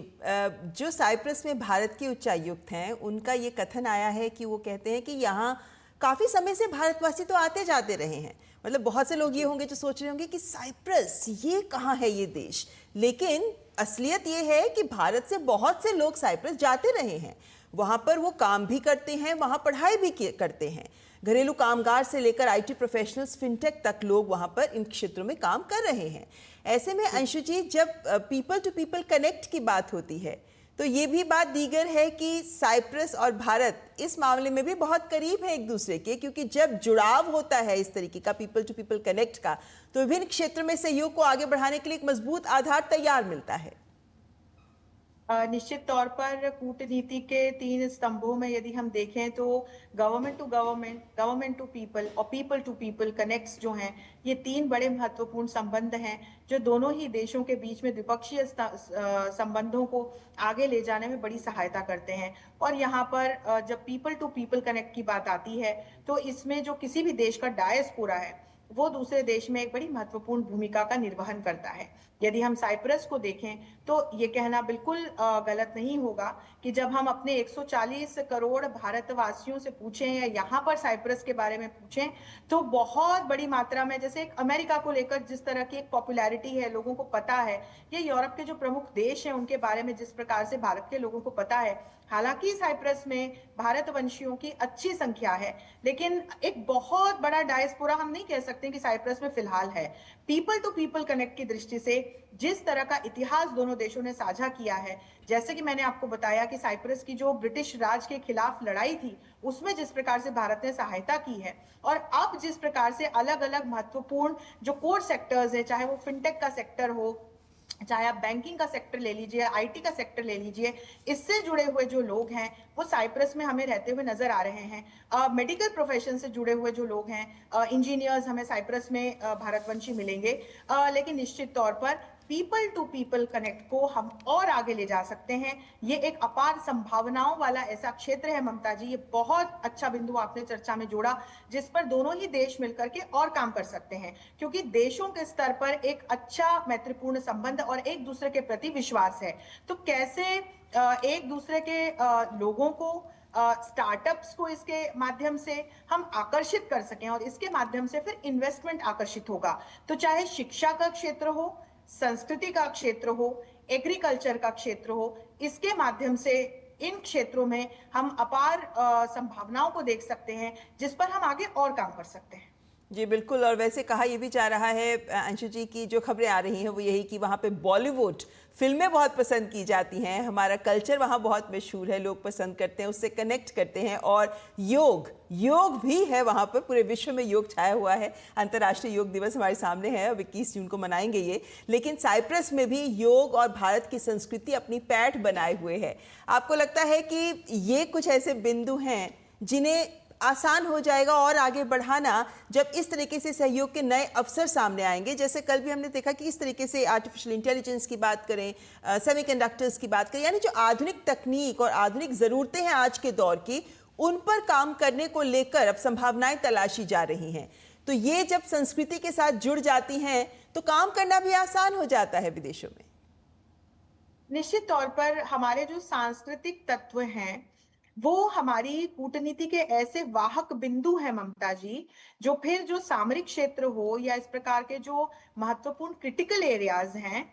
जो साइप्रस में भारत के उच्चायुक्त हैं, उनका ये कथन आया है कि वो कहते हैं कि यहाँ काफ़ी समय से भारतवासी तो आते जाते रहे हैं। मतलब बहुत से लोग ये होंगे जो सोच रहे होंगे कि साइप्रस ये कहाँ है ये देश, लेकिन असलियत ये है कि भारत से बहुत से लोग साइप्रस जाते रहे हैं, वहां पर वो काम भी करते हैं, वहां पढ़ाई भी करते हैं। घरेलू कामगार से लेकर आईटी प्रोफेशनल्स, फिनटेक तक लोग वहां पर इन क्षेत्रों में काम कर रहे हैं। ऐसे में अंशु जी, जब पीपल टू पीपल कनेक्ट की बात होती है तो ये भी बात दीगर है कि साइप्रस और भारत इस मामले में भी बहुत करीब है एक दूसरे के, क्योंकि जब जुड़ाव होता है इस तरीके का पीपल टू पीपल कनेक्ट का, तो विभिन्न क्षेत्र में सहयोग को आगे बढ़ाने के लिए एक मजबूत आधार तैयार मिलता है। निश्चित तौर पर कूटनीति के 3 स्तंभों में यदि हम देखें तो government to government, government to people और पीपल टू पीपल कनेक्ट्स जो हैं, ये 3 बड़े महत्वपूर्ण संबंध हैं जो दोनों ही देशों के बीच में द्विपक्षीय संबंधों को आगे ले जाने में बड़ी सहायता करते हैं। और यहाँ पर जब पीपल टू पीपल कनेक्ट की बात आती है तो इसमें जो किसी भी देश का डायस्पोरा है वो दूसरे देश में एक बड़ी महत्वपूर्ण भूमिका का निर्वहन करता है। यदि हम साइप्रस को देखें तो ये कहना बिल्कुल गलत नहीं होगा कि जब हम अपने 140 करोड़ भारतवासियों से पूछें या यहाँ पर साइप्रस के बारे में पूछें तो बहुत बड़ी मात्रा में, जैसे एक अमेरिका को लेकर जिस तरह की एक पॉपुलैरिटी है, लोगों को पता है, ये यूरोप के जो प्रमुख देश हैं उनके बारे में जिस प्रकार से भारत के लोगों को पता है। हालांकि साइप्रस में भारतवंशियों की अच्छी संख्या है, लेकिन एक बहुत बड़ा डायस्पोरा हम नहीं कह सकते कि साइप्रस में फिलहाल है। पीपल टू पीपल कनेक्ट की दृष्टि से जिस तरह का इतिहास दोनों देशों ने साझा किया है, जैसे कि मैंने आपको बताया कि साइप्रस की जो ब्रिटिश राज के खिलाफ लड़ाई थी उसमें जिस प्रकार से भारत ने सहायता की है, और अब जिस प्रकार से अलग अलग महत्वपूर्ण जो कोर सेक्टर्स है, चाहे वो फिनटेक का सेक्टर हो, चाहे आप बैंकिंग का सेक्टर ले लीजिए, आईटी का सेक्टर ले लीजिए, इससे जुड़े हुए जो लोग हैं वो साइप्रस में हमें रहते हुए नजर आ रहे हैं। मेडिकल प्रोफेशन से जुड़े हुए जो लोग हैं, इंजीनियर्स हमें साइप्रस में भारतवंशी मिलेंगे। लेकिन निश्चित तौर पर पीपल टू पीपल कनेक्ट को हम और आगे ले जा सकते हैं। ये एक अपार संभावनाओं वाला ऐसा क्षेत्र है ममता जी, ये बहुत अच्छा बिंदु आपने चर्चा में जोड़ा जिस पर दोनों ही देश मिलकर के और काम कर सकते हैं, क्योंकि देशों के स्तर पर एक अच्छा मैत्रीपूर्ण संबंध और एक दूसरे के प्रति विश्वास है। तो कैसे एक दूसरे के लोगों को, स्टार्टअप्स को इसके माध्यम से हम आकर्षित कर सकें और इसके माध्यम से फिर इन्वेस्टमेंट आकर्षित होगा। तो चाहे शिक्षा का क्षेत्र हो, संस्कृति का क्षेत्र हो, एग्रीकल्चर का क्षेत्र हो, इसके माध्यम से इन क्षेत्रों में हम अपार संभावनाओं को देख सकते हैं जिस पर हम आगे और काम कर सकते हैं। जी बिल्कुल। और वैसे कहा यह भी जा रहा है अंशु जी की जो खबरें आ रही हैं वो यही कि वहाँ पे बॉलीवुड फिल्में बहुत पसंद की जाती हैं, हमारा कल्चर वहाँ बहुत मशहूर है, लोग पसंद करते हैं, उससे कनेक्ट करते हैं। और योग भी है वहाँ पर, पूरे विश्व में योग छाया हुआ है। अंतर्राष्ट्रीय योग दिवस हमारे सामने है, अब 21 जून को मनाएंगे ये। लेकिन साइप्रस में भी योग और भारत की संस्कृति अपनी पैठ बनाए हुए है। आपको लगता है कि ये कुछ ऐसे बिंदु हैं जिन्हें आसान हो जाएगा और आगे बढ़ाना जब इस तरीके से सहयोग के नए अवसर सामने आएंगे? जैसे कल भी हमने देखा कि इस तरीके से आर्टिफिशियल इंटेलिजेंस की बात करें, सेमीकंडक्टर्स की बात करें, यानी जो आधुनिक तकनीक और आधुनिक ज़रूरतें हैं आज के दौर की, उन पर काम करने को लेकर अब संभावनाएं तलाशी जा रही हैं। तो ये जब संस्कृति के साथ जुड़ जाती हैं तो काम करना भी आसान हो जाता है विदेशों में। निश्चित तौर पर हमारे जो सांस्कृतिक तत्व हैं वो हमारी कूटनीति के ऐसे वाहक बिंदु हैं ममता जी, जो फिर जो सामरिक क्षेत्र हो या इस प्रकार के जो महत्वपूर्ण क्रिटिकल एरियाज हैं,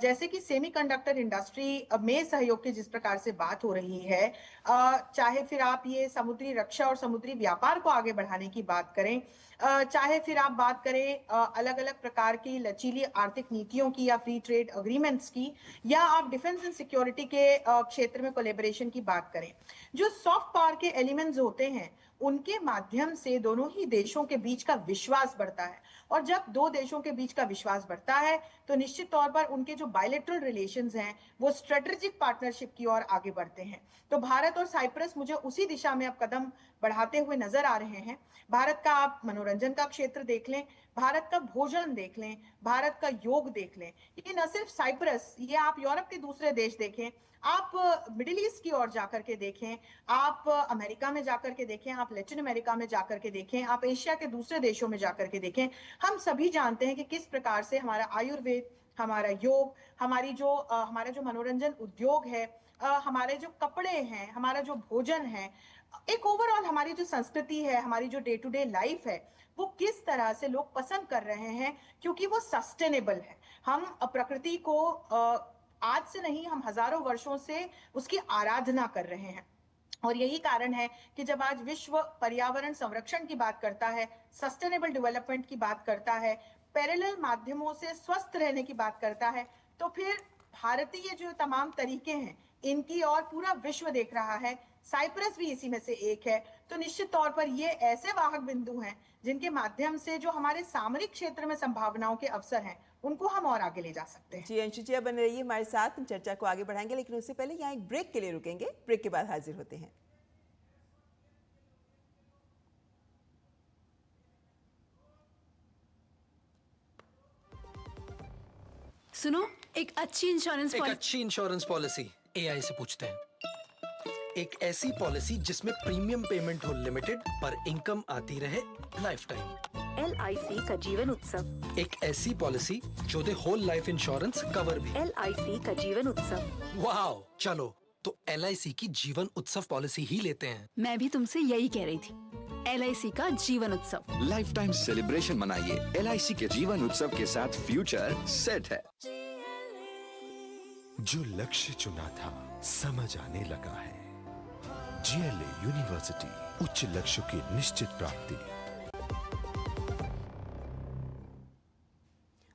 जैसे कि सेमीकंडक्टर इंडस्ट्री में सहयोग की जिस प्रकार से बात हो रही है, चाहे फिर आप ये समुद्री रक्षा और समुद्री व्यापार को आगे बढ़ाने की बात करें, चाहे फिर आप बात करें अलग अलग प्रकार की लचीली आर्थिक नीतियों की या फ्री ट्रेड अग्रीमेंट्स की, या आप डिफेंस एंड सिक्योरिटी के क्षेत्र में कोलैबोरेशन की बात करें, जो सॉफ्ट पावर के एलिमेंट्स होते हैं उनके माध्यम से दोनों ही देशों के बीच का विश्वास बढ़ता है। और जब दो देशों के बीच का विश्वास बढ़ता है तो निश्चित तौर पर उनके जो बायलैटरल रिलेशंस हैं वो स्ट्रेटेजिक पार्टनरशिप की ओर आगे बढ़ते हैं। तो भारत और साइप्रस मुझे उसी दिशा में अब कदम बढ़ाते हुए नजर आ रहे हैं। भारत का आप मनोरंजन का क्षेत्र देख लें, भारत का भोजन देख लें, भारत का योग देख लें, ये न सिर्फ साइप्रस, ये आप यूरोप के दूसरे देश देखें, आप मिडिल ईस्ट की ओर जाकर के देखें, आप अमेरिका में जाकर के देखें, आप लैटिन अमेरिका में जाकर के देखें, आप एशिया के दूसरे देशों में जाकर के देखें, हम सभी जानते हैं कि किस प्रकार से हमारा आयुर्वेद, हमारा योग, हमारा जो मनोरंजन उद्योग है, हमारे जो कपड़े हैं, हमारा जो भोजन है, एक ओवरऑल हमारी जो संस्कृति है, हमारी जो डे टू डे लाइफ है, वो किस तरह से लोग पसंद कर रहे हैं, क्योंकि वो सस्टेनेबल है। हम प्रकृति को आज से नहीं, हम हजारों वर्षों से उसकी आराधना कर रहे हैं। और यही कारण है कि जब आज विश्व पर्यावरण संरक्षण की बात करता है, सस्टेनेबल डेवलपमेंट की बात करता है, पैरेलल माध्यमों से स्वस्थ रहने की बात करता है, तो फिर भारतीय जो तमाम तरीके हैं इनकी और पूरा विश्व देख रहा है। साइप्रस भी इसी में से एक है। तो निश्चित तौर पर ये ऐसे वाहक बिंदु हैं जिनके माध्यम से जो हमारे सामरिक क्षेत्र में संभावनाओं के अवसर हैं उनको हम और आगे ले जा सकते हैं। जी अंशु जी, अब बने रहिए हमारे साथ, हम चर्चा को आगे बढ़ाएंगे, लेकिन उससे पहले यहाँ एक ब्रेक के लिए रुकेंगे। ब्रेक के बाद हाजिर होते हैं। सुनो, एक अच्छी इंश्योरेंस पॉलिसी एआई से पूछते हैं। एक ऐसी पॉलिसी जिसमें प्रीमियम पेमेंट हो लिमिटेड पर इनकम आती रहे लाइफ टाइम। LIC का जीवन उत्सव। एक ऐसी पॉलिसी जो दे होल लाइफ इंश्योरेंस कवर भी। LIC का जीवन उत्सव। वाओ, चलो तो LIC की जीवन उत्सव पॉलिसी ही लेते हैं। मैं भी तुमसे यही कह रही थी, LIC का जीवन उत्सव। लाइफ टाइम सेलिब्रेशन मनाइए LIC के जीवन उत्सव के साथ, फ्यूचर सेट है। जो लक्ष्य चुना था समझ आने लगा है। GLA यूनिवर्सिटी, उच्च लक्ष्यों की निश्चित प्राप्ति।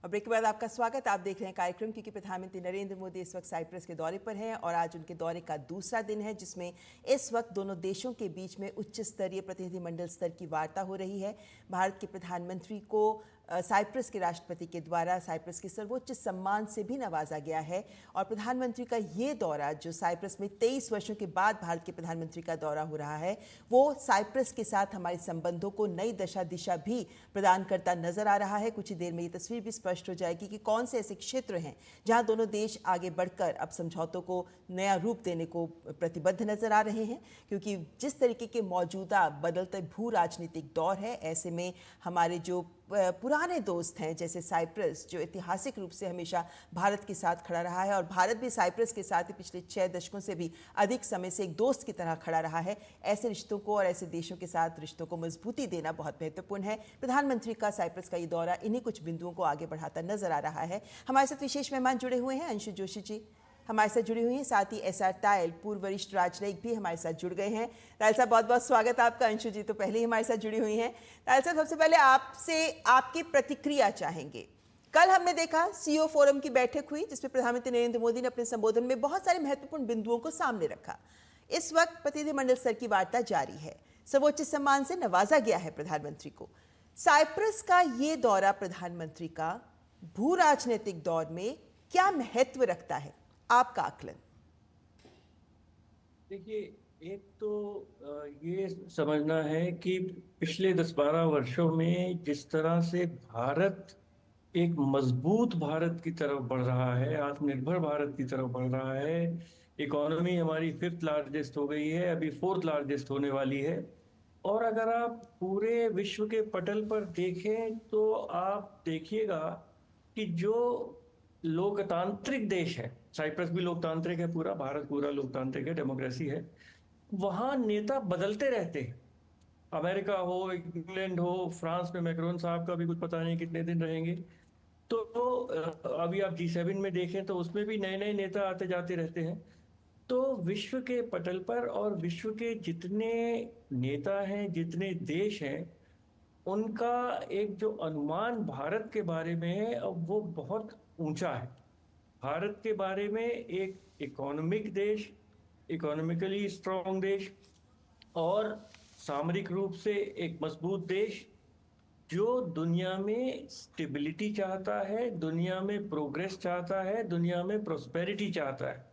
और ब्रेक के बाद आपका स्वागत। आप देख रहे हैं कार्यक्रम, क्योंकि प्रधानमंत्री नरेंद्र मोदी इस वक्त साइप्रस के दौरे पर हैं और आज उनके दौरे का दूसरा दिन है, जिसमें इस वक्त दोनों देशों के बीच में उच्च स्तरीय प्रतिनिधिमंडल स्तर की वार्ता हो रही है। भारत के प्रधानमंत्री को साइप्रस के राष्ट्रपति के द्वारा साइप्रस के सर्वोच्च सम्मान से भी नवाजा गया है। और प्रधानमंत्री का ये दौरा, जो साइप्रस में 23 वर्षों के बाद भारत के प्रधानमंत्री का दौरा हो रहा है, वो साइप्रस के साथ हमारे संबंधों को नई दिशा भी प्रदान करता नजर आ रहा है। कुछ ही देर में ये तस्वीर भी स्पष्ट हो जाएगी कि कौन से ऐसे क्षेत्र हैं जहां दोनों देश आगे बढ़कर अब समझौतों को नया रूप देने को प्रतिबद्ध नजर आ रहे हैं। क्योंकि जिस तरीके के मौजूदा बदलते भू राजनीतिक दौर है, ऐसे में हमारे जो पुराने दोस्त हैं जैसे साइप्रस, जो ऐतिहासिक रूप से हमेशा भारत के साथ खड़ा रहा है और भारत भी साइप्रस के साथ ही पिछले 6 दशकों से भी अधिक समय से एक दोस्त की तरह खड़ा रहा है, ऐसे रिश्तों को और ऐसे देशों के साथ रिश्तों को मजबूती देना बहुत महत्वपूर्ण है। प्रधानमंत्री का साइप्रस का ये दौरा इन्हीं कुछ बिंदुओं को आगे बढ़ाता नजर आ रहा है। हमारे साथ विशेष मेहमान जुड़े हुए हैं। अंशु जोशी जी हमारे साथ जुड़ी हुई हैं, साथ ही SR तायल, पूर्व वरिष्ठ राजनयिक, भी हमारे साथ जुड़ गए हैं। तायल साहब, बहुत बहुत स्वागत आपका। अंशु जी तो पहले ही हमारे साथ जुड़ी हुई हैं। तायल साहब, सबसे पहले आपसे आपकी प्रतिक्रिया चाहेंगे। कल हमने देखा CO फोरम की बैठक हुई, जिसमें प्रधानमंत्री नरेंद्र मोदी ने अपने संबोधन में बहुत सारे महत्वपूर्ण बिंदुओं को सामने रखा। इस वक्त प्रतिनिधिमंडल स्तर की वार्ता जारी है, सर्वोच्च सम्मान से नवाजा गया है प्रधानमंत्री को। साइप्रस का ये दौरा प्रधानमंत्री का भू राजनीतिक दौर में क्या महत्व रखता है, आपका आकलन? देखिए, एक तो ये समझना है कि पिछले 10-12 वर्षों में जिस तरह से भारत एक मजबूत भारत की तरफ बढ़ रहा है, आत्मनिर्भर भारत की तरफ बढ़ रहा है, इकोनॉमी हमारी 5th लार्जेस्ट हो गई है, अभी 4th लार्जेस्ट होने वाली है। और अगर आप पूरे विश्व के पटल पर देखें तो आप देखिएगा कि जो लोकतांत्रिक देश है, साइप्रस भी लोकतांत्रिक है, पूरा भारत पूरा लोकतांत्रिक है, डेमोक्रेसी है, वहाँ नेता बदलते रहते हैं। अमेरिका हो, इंग्लैंड हो, फ्रांस में मैक्रोन साहब का भी कुछ पता नहीं कितने दिन रहेंगे। तो अभी आप G7 में देखें तो उसमें भी नए नए नेता आते जाते रहते हैं। तो विश्व के पटल पर और विश्व के जितने नेता हैं, जितने देश हैं, उनका एक जो अनुमान भारत के बारे में है, अब वो बहुत ऊंचा है। भारत के बारे में एक इकोनॉमिक देश, इकोनॉमिकली स्ट्रॉन्ग देश और सामरिक रूप से एक मजबूत देश, जो दुनिया में स्टेबिलिटी चाहता है, दुनिया में प्रोग्रेस चाहता है, दुनिया में प्रोस्पेरिटी चाहता है,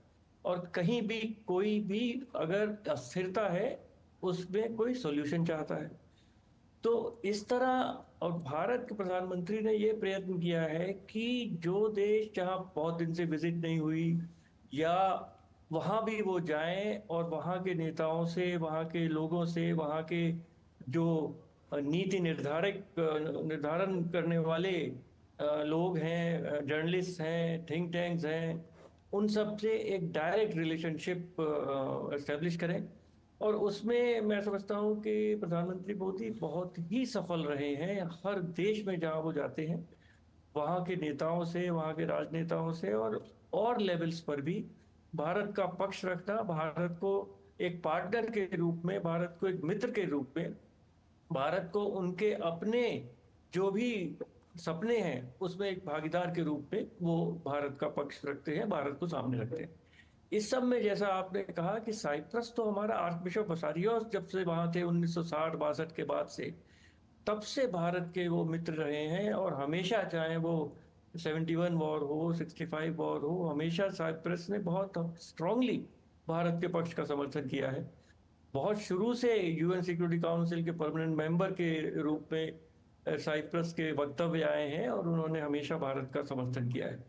और कहीं भी कोई भी अगर अस्थिरता है उसमें कोई सॉल्यूशन चाहता है। तो इस तरह, और भारत के प्रधानमंत्री ने ये प्रयत्न किया है कि जो देश जहाँ बहुत दिन से विजिट नहीं हुई या वहाँ भी वो जाएं और वहाँ के नेताओं से, वहाँ के लोगों से, वहाँ के जो नीति निर्धारण करने वाले लोग हैं, जर्नलिस्ट हैं, थिंक टैंक्स हैं, उन सब से एक डायरेक्ट रिलेशनशिप एस्टेब्लिश करें। और उसमें मैं समझता हूँ कि प्रधानमंत्री मोदी बहुत ही सफल रहे हैं। हर देश में जहाँ वो जाते हैं, वहाँ के नेताओं से, वहाँ के राजनेताओं से और और लेवल्स पर भी भारत का पक्ष रखना, भारत को एक पार्टनर के रूप में, भारत को एक मित्र के रूप में, भारत को उनके अपने जो भी सपने हैं उसमें एक भागीदार के रूप में वो भारत का पक्ष रखते हैं, भारत को सामने रखते हैं। इस सब में जैसा आपने कहा कि साइप्रस तो हमारा आर्चबिशप बसारियोस जब से वहां थे 1960-62 के बाद से, तब से भारत के वो मित्र रहे हैं, और हमेशा चाहे वो 71 वॉर हो, 65 वॉर हो, हमेशा साइप्रस ने बहुत स्ट्रांगली भारत के पक्ष का समर्थन किया है। बहुत शुरू से यूएन सिक्योरिटी काउंसिल के परमानेंट मेंबर के रूप में साइप्रस के वक्तव्य आए हैं और उन्होंने हमेशा भारत का समर्थन किया है।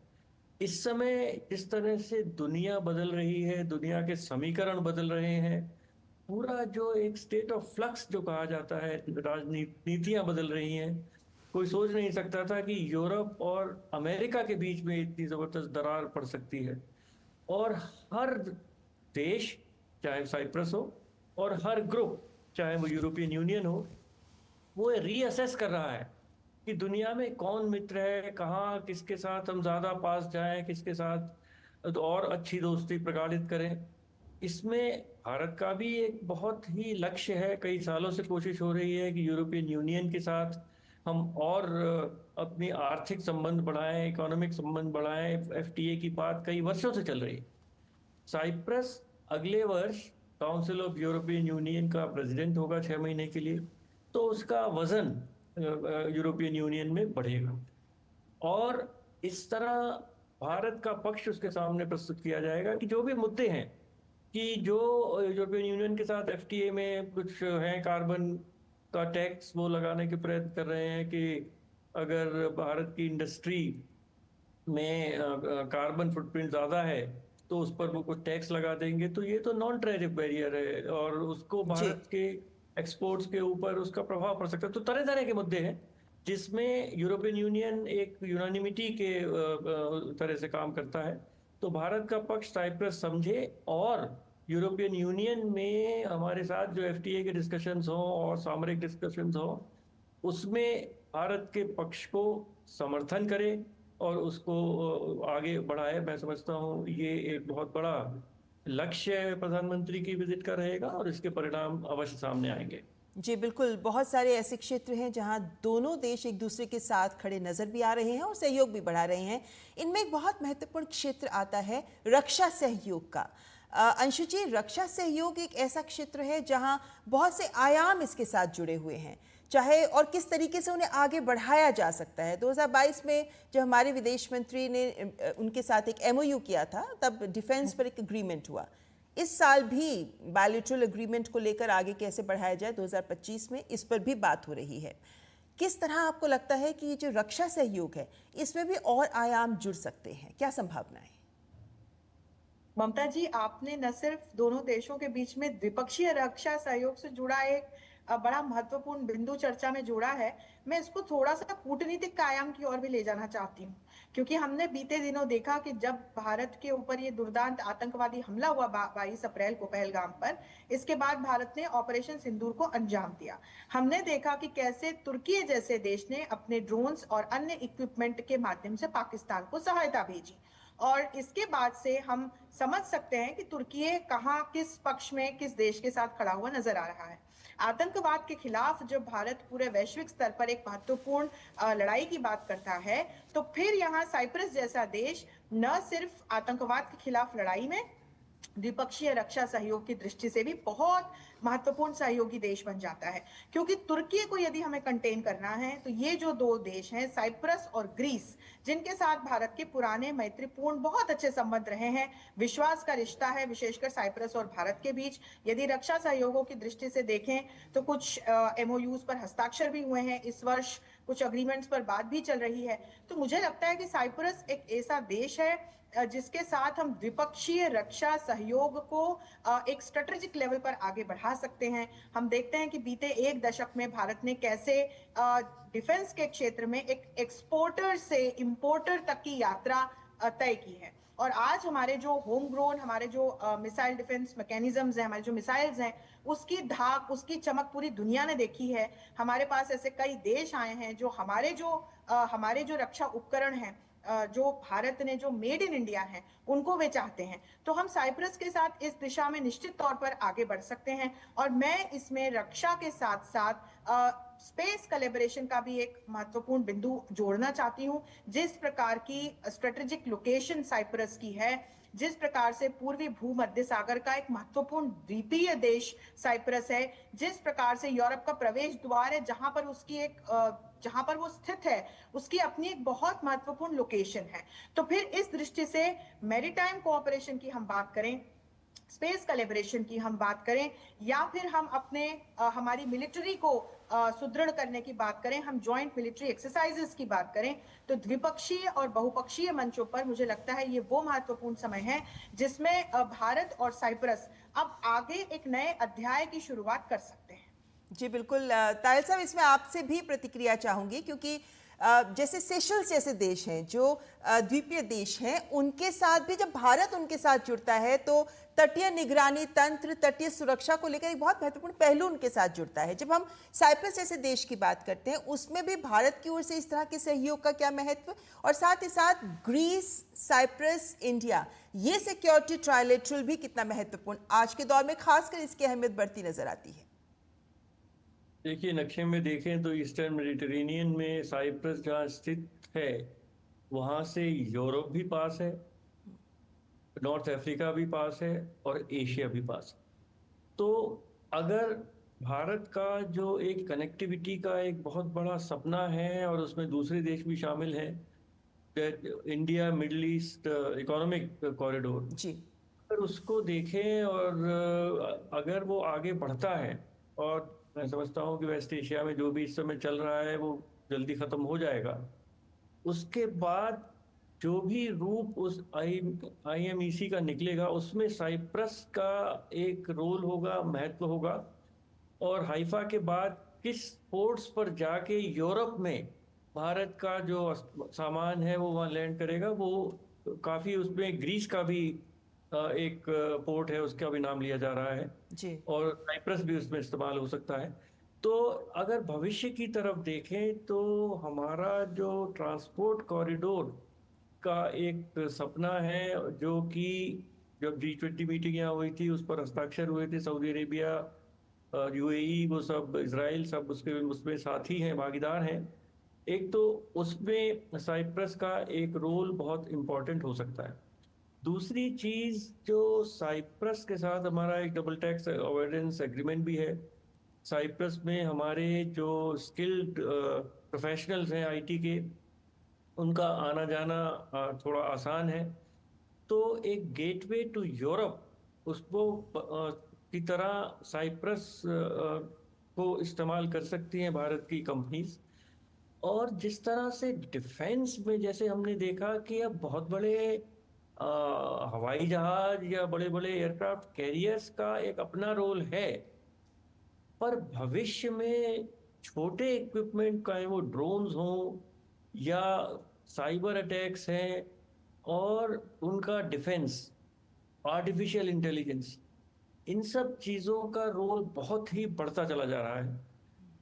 इस समय जिस तरह से दुनिया बदल रही है, दुनिया के समीकरण बदल रहे हैं, पूरा जो एक स्टेट ऑफ फ्लक्स जो कहा जाता है, राजनीतियां बदल रही हैं। कोई सोच नहीं सकता था कि यूरोप और अमेरिका के बीच में इतनी जबरदस्त दरार पड़ सकती है, और हर देश, चाहे साइप्रस हो, और हर ग्रुप, चाहे वो यूरोपियन यूनियन हो, वो रीअसेस कर रहा है कि दुनिया में कौन मित्र है, कहाँ किसके साथ हम ज़्यादा पास जाएं, किसके साथ और अच्छी दोस्ती प्रगाढ़ित करें। इसमें भारत का भी एक बहुत ही लक्ष्य है, कई सालों से कोशिश हो रही है कि यूरोपियन यूनियन के साथ हम और अपनी आर्थिक संबंध बढ़ाएं, इकोनॉमिक संबंध बढ़ाएं। एफटीए की बात कई वर्षों से चल रही है। साइप्रस अगले वर्ष काउंसिल ऑफ यूरोपियन यूनियन का प्रेसिडेंट होगा 6 महीने के लिए, तो उसका वजन यूरोपियन यूनियन में बढ़ेगा, और इस तरह भारत का पक्ष उसके सामने प्रस्तुत किया जाएगा कि जो भी मुद्दे हैं, कि जो यूरोपियन यूनियन के साथ एफटीए में कुछ हैं, कार्बन का टैक्स वो लगाने के प्रयत्न कर रहे हैं कि अगर भारत की इंडस्ट्री में कार्बन फुटप्रिंट ज़्यादा है तो उस पर वो कुछ टैक्स लगा देंगे, तो ये तो नॉन टैरिफ बैरियर है और उसको भारत के एक्सपोर्ट्स के ऊपर उसका प्रभाव पड़ सकता है। तो तरह तरह के मुद्दे हैं जिसमें यूरोपियन यूनियन एक यूनानिमिटी के तरह से काम करता है। तो भारत का पक्ष साइप्रस समझे, और यूरोपियन यूनियन में हमारे साथ जो एफटीए के डिस्कशंस हों और सामरिक डिस्कशंस हों, उसमें भारत के पक्ष को समर्थन करे और उसको आगे बढ़ाए। मैं समझता हूँ ये एक बहुत बड़ा लक्ष्य प्रधानमंत्री की विजिट का रहेगा और इसके परिणाम अवश्य सामने आएंगे। जी बिल्कुल, बहुत सारे ऐसे क्षेत्र हैं जहां दोनों देश एक दूसरे के साथ खड़े नजर भी आ रहे हैं और सहयोग भी बढ़ा रहे हैं। इनमें एक बहुत महत्वपूर्ण क्षेत्र आता है रक्षा सहयोग का। अंशु जी, रक्षा सहयोग एक ऐसा क्षेत्र है जहां बहुत से आयाम इसके साथ जुड़े हुए हैं, चाहे और किस तरीके से उन्हें आगे बढ़ाया जा सकता है। 2022 में जब हमारे विदेश मंत्री ने उनके साथ एक MOU किया था, तब डिफेंस पर एक एग्रीमेंट हुआ। इस साल भी बायलैटरल एग्रीमेंट को लेकर आगे कैसे बढ़ाया जाए 2025 में, इस पर भी बात हो रही है। किस तरह आपको लगता है कि ये जो रक्षा सहयोग है इसमें भी और आयाम जुड़ सकते हैं, क्या संभावनाएं? ममता जी, आपने न सिर्फ दोनों देशों के बीच में द्विपक्षीय रक्षा सहयोग से जुड़ा एक बड़ा महत्वपूर्ण बिंदु चर्चा में जोड़ा है, मैं इसको थोड़ा सा कूटनीतिक आयाम की ओर भी ले जाना चाहती हूँ, क्योंकि हमने बीते दिनों देखा कि जब भारत के ऊपर ये दुर्दांत आतंकवादी हमला हुआ 22 अप्रैल को पहलगाम पर, इसके बाद भारत ने ऑपरेशन सिंदूर को अंजाम दिया। हमने देखा कि कैसे तुर्की जैसे देश ने अपने ड्रोन्स और अन्य इक्विपमेंट के माध्यम से पाकिस्तान को सहायता भेजी, और इसके बाद से हम समझ सकते हैं कि तुर्की कहाँ, किस पक्ष में, किस देश के साथ खड़ा हुआ नजर आ रहा है। आतंकवाद के खिलाफ जब भारत पूरे वैश्विक स्तर पर एक महत्वपूर्ण लड़ाई की बात करता है, तो फिर यहाँ साइप्रस जैसा देश न सिर्फ आतंकवाद के खिलाफ लड़ाई में द्विपक्षीय रक्षा सहयोग की दृष्टि से भी बहुत महत्वपूर्ण सहयोगी देश बन जाता है, क्योंकि तुर्की को यदि हमें कंटेन करना है तो ये जो दो देश हैं, साइप्रस और ग्रीस, जिनके साथ भारत के पुराने मैत्रीपूर्ण बहुत अच्छे संबंध रहे हैं, विश्वास का रिश्ता है विशेषकर साइप्रस और भारत के बीच। यदि रक्षा सहयोगों की दृष्टि से देखें तो कुछ MOUs पर हस्ताक्षर भी हुए हैं इस वर्ष, कुछ अग्रीमेंट्स पर बात भी चल रही है। तो मुझे लगता है कि साइप्रस एक ऐसा देश है जिसके साथ हम द्विपक्षीय रक्षा सहयोग को एक स्ट्रेटेजिक लेवल पर आगे बढ़ा सकते हैं। हम देखते हैं कि बीते एक दशक में भारत ने कैसे डिफेंस के क्षेत्र में एक एक्सपोर्टर से इंपोर्टर तक की यात्रा तय की है, और आज हमारे जो होम ग्रोन, हमारे जो मिसाइल डिफेंस मैकेनिज्म्स हैं, हमारे जो मिसाइल्स हैं, उसकी धाक, उसकी चमक पूरी दुनिया ने देखी है। हमारे पास ऐसे कई देश आए हैं जो हमारे जो रक्षा उपकरण हैं जो भारत ने जो मेड इन इंडिया है उनको वे चाहते हैं, तो हम साइप्रस के साथ इस दिशा में निश्चित तौर पर आगे बढ़ सकते हैं। और मैं इसमें रक्षा के साथ साथ स्पेस कोलैबोरेशन का भी एक महत्वपूर्ण बिंदु जोड़ना चाहती हूं। जिस प्रकार की स्ट्रेटेजिक लोकेशन साइप्रस की है, जिस प्रकार से पूर्वी भूमध्य सागर का एक महत्वपूर्ण द्वीपीय देश साइप्रस है, जिस प्रकार से यूरोप का प्रवेश द्वार है, जहां पर उसकी एक जहां पर वो स्थित है उसकी अपनी एक बहुत महत्वपूर्ण लोकेशन है। तो फिर इस दृष्टि से मैरीटाइम कोऑपरेशन की हम बात करें, स्पेस कोलैबोरेशन की हम बात करें, या फिर हम अपने हमारी मिलिट्री को सुदृढ़ करने की बात करें, हम जॉइंट मिलिट्री एक्सरसाइजेस की बात करें, तो द्विपक्षीय और बहुपक्षीय मंचों पर मुझे लगता है ये वो महत्वपूर्ण समय है जिसमें भारत और साइप्रस अब आगे एक नए अध्याय की शुरुआत कर सकते हैं। जी बिल्कुल। तायल साहब, इसमें आपसे भी प्रतिक्रिया चाहूंगी, क्योंकि जैसे सेशल्स जैसे देश हैं जो द्वीपीय देश हैं, उनके साथ भी जब भारत उनके साथ जुड़ता है तो तटीय निगरानी तंत्र, तटीय सुरक्षा को लेकर एक बहुत महत्वपूर्ण पहलू उनके साथ जुड़ता है। जब हम साइप्रस जैसे देश की बात करते हैं, उसमें भी भारत की ओर से इस तरह के सहयोग का क्या महत्व, और साथ ही साथ ग्रीस, साइप्रस, इंडिया, ये सिक्योरिटी ट्रायलेटरल भी कितना महत्वपूर्ण आज के दौर में खासकर इसकी अहमियत बढ़ती नजर आती है। देखिए, नक्शे में देखें तो ईस्टर्न मेडिटेरेनियन में साइप्रस जहाँ स्थित है वहाँ से यूरोप भी पास है, नॉर्थ अफ्रीका भी पास है और एशिया भी पास है। तो अगर भारत का जो एक कनेक्टिविटी का एक बहुत बड़ा सपना है और उसमें दूसरे देश भी शामिल हैं, India Middle East economic corridor जी, अगर उसको देखें और अगर वो आगे बढ़ता है, और मैं समझता हूँ कि वेस्ट एशिया में जो भी इस समय चल रहा है वो जल्दी खत्म हो जाएगा, उसके बाद जो भी रूप उस IMEC का निकलेगा उसमें साइप्रस का एक रोल होगा, महत्व होगा। और हाइफा के बाद किस पोर्ट्स पर जाके यूरोप में भारत का जो सामान है वो वहाँ लैंड करेगा, वो काफ़ी, उसमें ग्रीस का भी एक पोर्ट है, उसका भी नाम लिया जा रहा है जी, और साइप्रस भी उसमें इस्तेमाल हो सकता है। तो अगर भविष्य की तरफ देखें तो हमारा जो ट्रांसपोर्ट कॉरिडोर का एक सपना है, जो कि जब G20 मीटिंग यहाँ हुई थी उस पर हस्ताक्षर हुए थे, सऊदी अरेबिया, UAE, वो सब, इजराइल, सब उसमें साथी हैं, भागीदार हैं। एक तो उसमें साइप्रस का एक रोल बहुत इम्पोर्टेंट हो सकता है। दूसरी चीज़, जो साइप्रस के साथ हमारा एक डबल टैक्स अवॉइडेंस एग्रीमेंट भी है। साइप्रस में हमारे जो स्किल्ड प्रोफेशनल्स हैं IT के, उनका आना जाना थोड़ा आसान है। तो एक गेटवे टू यूरोप उसको की तरह साइप्रस को इस्तेमाल कर सकती हैं भारत की कंपनीज। और जिस तरह से डिफेंस में जैसे हमने देखा कि अब बहुत बड़े हवाई जहाज या बड़े बड़े एयरक्राफ्ट कैरियर्स का एक अपना रोल है, पर भविष्य में छोटे इक्विपमेंट, चाहे वो ड्रोन्स हों या साइबर अटैक्स हैं, और उनका डिफेंस, आर्टिफिशियल इंटेलिजेंस, इन सब चीज़ों का रोल बहुत ही बढ़ता चला जा रहा है।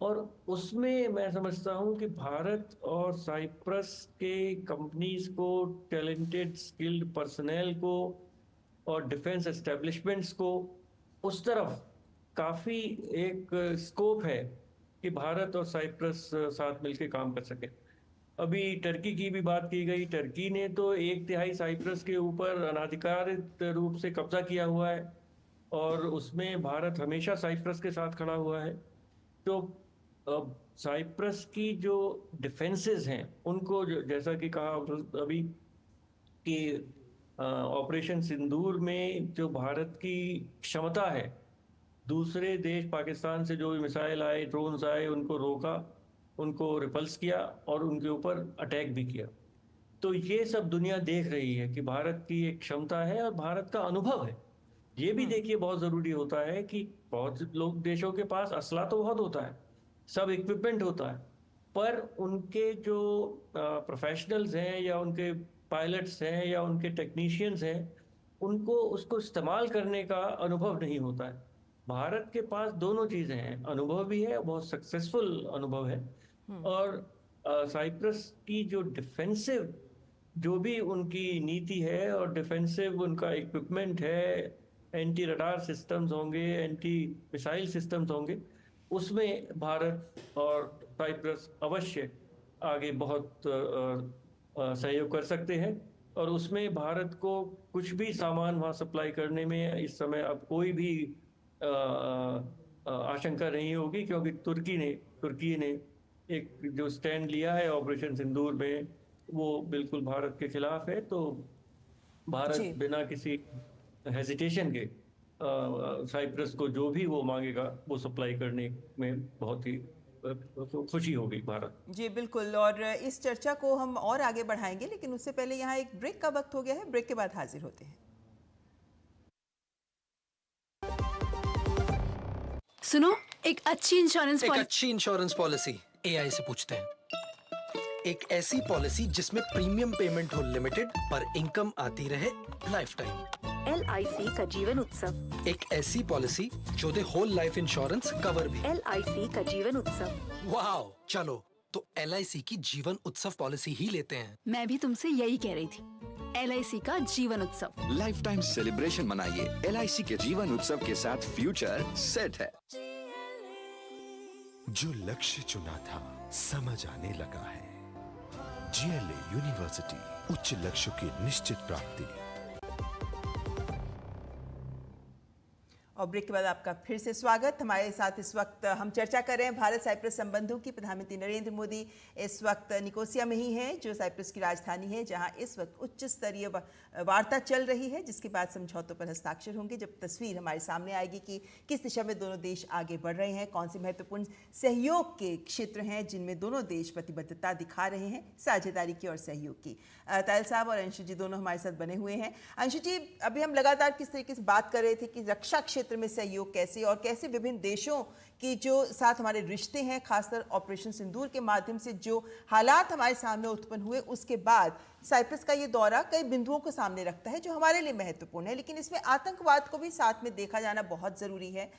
और उसमें मैं समझता हूँ कि भारत और साइप्रस के कंपनीज को, टैलेंटेड स्किल्ड पर्सनल को और डिफेंस एस्टेब्लिशमेंट्स को उस तरफ काफ़ी एक स्कोप है कि भारत और साइप्रस साथ मिलकर काम कर सके। अभी टर्की की भी बात की गई। टर्की ने तो 1/3 साइप्रस के ऊपर अनाधिकारित रूप से कब्जा किया हुआ है और उसमें भारत हमेशा साइप्रस के साथ खड़ा हुआ है। तो साइप्रस की जो डिफेंसेस हैं उनको, जैसा कि कहा अभी कि ऑपरेशन सिंदूर में जो भारत की क्षमता है, दूसरे देश पाकिस्तान से जो भी मिसाइल आए, ड्रोन्स आए, उनको रोका, उनको रिपल्स किया और उनके ऊपर अटैक भी किया। तो ये सब दुनिया देख रही है कि भारत की एक क्षमता है और भारत का अनुभव है। ये भी देखिए बहुत ज़रूरी होता है कि बहुत लोग, देशों के पास असला तो बहुत होता है, सब इक्विपमेंट होता है, पर उनके जो प्रोफेशनल्स हैं या उनके पायलट्स हैं या उनके टेक्नीशियंस हैं, उनको उसको इस्तेमाल करने का अनुभव नहीं होता है। भारत के पास दोनों चीज़ें हैं, अनुभव भी है, बहुत सक्सेसफुल अनुभव है। और साइप्रस की जो डिफेंसिव जो भी उनकी नीति है और डिफेंसिव उनका इक्विपमेंट है, एंटी रडार सिस्टम्स होंगे, एंटी मिसाइल सिस्टम्स होंगे, उसमें भारत और साइप्रस अवश्य आगे बहुत सहयोग कर सकते हैं। और उसमें भारत को कुछ भी सामान वहाँ सप्लाई करने में इस समय अब कोई भी आशंका नहीं होगी, क्योंकि तुर्की ने एक जो स्टैंड लिया है ऑपरेशन सिंदूर में, वो बिल्कुल भारत के खिलाफ है। तो भारत बिना किसी हेजिटेशन के साइप्रस को जो भी वो मांगेगा वो सप्लाई करने में बहुत ही खुशी होगी भारत। जी बिल्कुल, और इस चर्चा को हम और आगे बढ़ाएंगे, लेकिन उससे पहले यहाँ एक ब्रेक का वक्त हो गया है। ब्रेक के बाद हाजिर होते हैं। सुनो, एक अच्छी इंश्योरेंस पॉलिसी एआई से पूछते हैं। एक ऐसी पॉलिसी जिसमें प्रीमियम पेमेंट हो लिमिटेड पर इनकम आती रहे लाइफ टाइम। LIC का जीवन उत्सव। एक ऐसी पॉलिसी जो दे होल लाइफ इंश्योरेंस कवर भी। LIC का जीवन उत्सव। वाओ, चलो तो LIC की जीवन उत्सव पॉलिसी ही लेते हैं। मैं भी तुमसे यही कह रही थी, LIC का जीवन उत्सव। लाइफ टाइम सेलिब्रेशन मनाइए LIC के जीवन उत्सव के साथ। फ्यूचर सेट है। जो लक्ष्य चुना था समझ आने लगा है। GLA यूनिवर्सिटी, उच्च लक्ष्यों की निश्चित प्राप्ति। और ब्रेक के बाद आपका फिर से स्वागत। हमारे साथ इस वक्त हम चर्चा कर रहे हैं भारत साइप्रस संबंधों की। प्रधानमंत्री नरेंद्र मोदी इस वक्त निकोसिया में ही हैं, जो साइप्रस की राजधानी है, जहां इस वक्त उच्च स्तरीय वार्ता चल रही है, जिसके बाद समझौतों पर हस्ताक्षर होंगे। जब तस्वीर हमारे सामने आएगी कि किस दिशा में दोनों देश आगे बढ़ रहे हैं, कौन से महत्वपूर्ण सहयोग के क्षेत्र हैं जिनमें दोनों देश प्रतिबद्धता दिखा रहे हैं साझेदारी की और सहयोग की। तायल साहब और अंशु जी दोनों हमारे साथ बने हुए हैं। अंशु जी, अभी हम लगातार किस तरीके से बात कर रहे थे कि रक्षा क्षेत्र में सहयोग कैसे और कैसे विभिन्न देशों की जो साथ हमारे रिश्ते हैं, खासकर ऑपरेशन सिंदूर के माध्यम से जो हालात हमारे सामने उत्पन्न हुए, उसके बाद साइप्रस का ये दौरा कई बिंदुओं को सामने रखता है जो हमारे लिए महत्वपूर्ण है। लेकिन इसमें आतंकवाद को भी साथ में देखा जाना बहुत जरूरी है।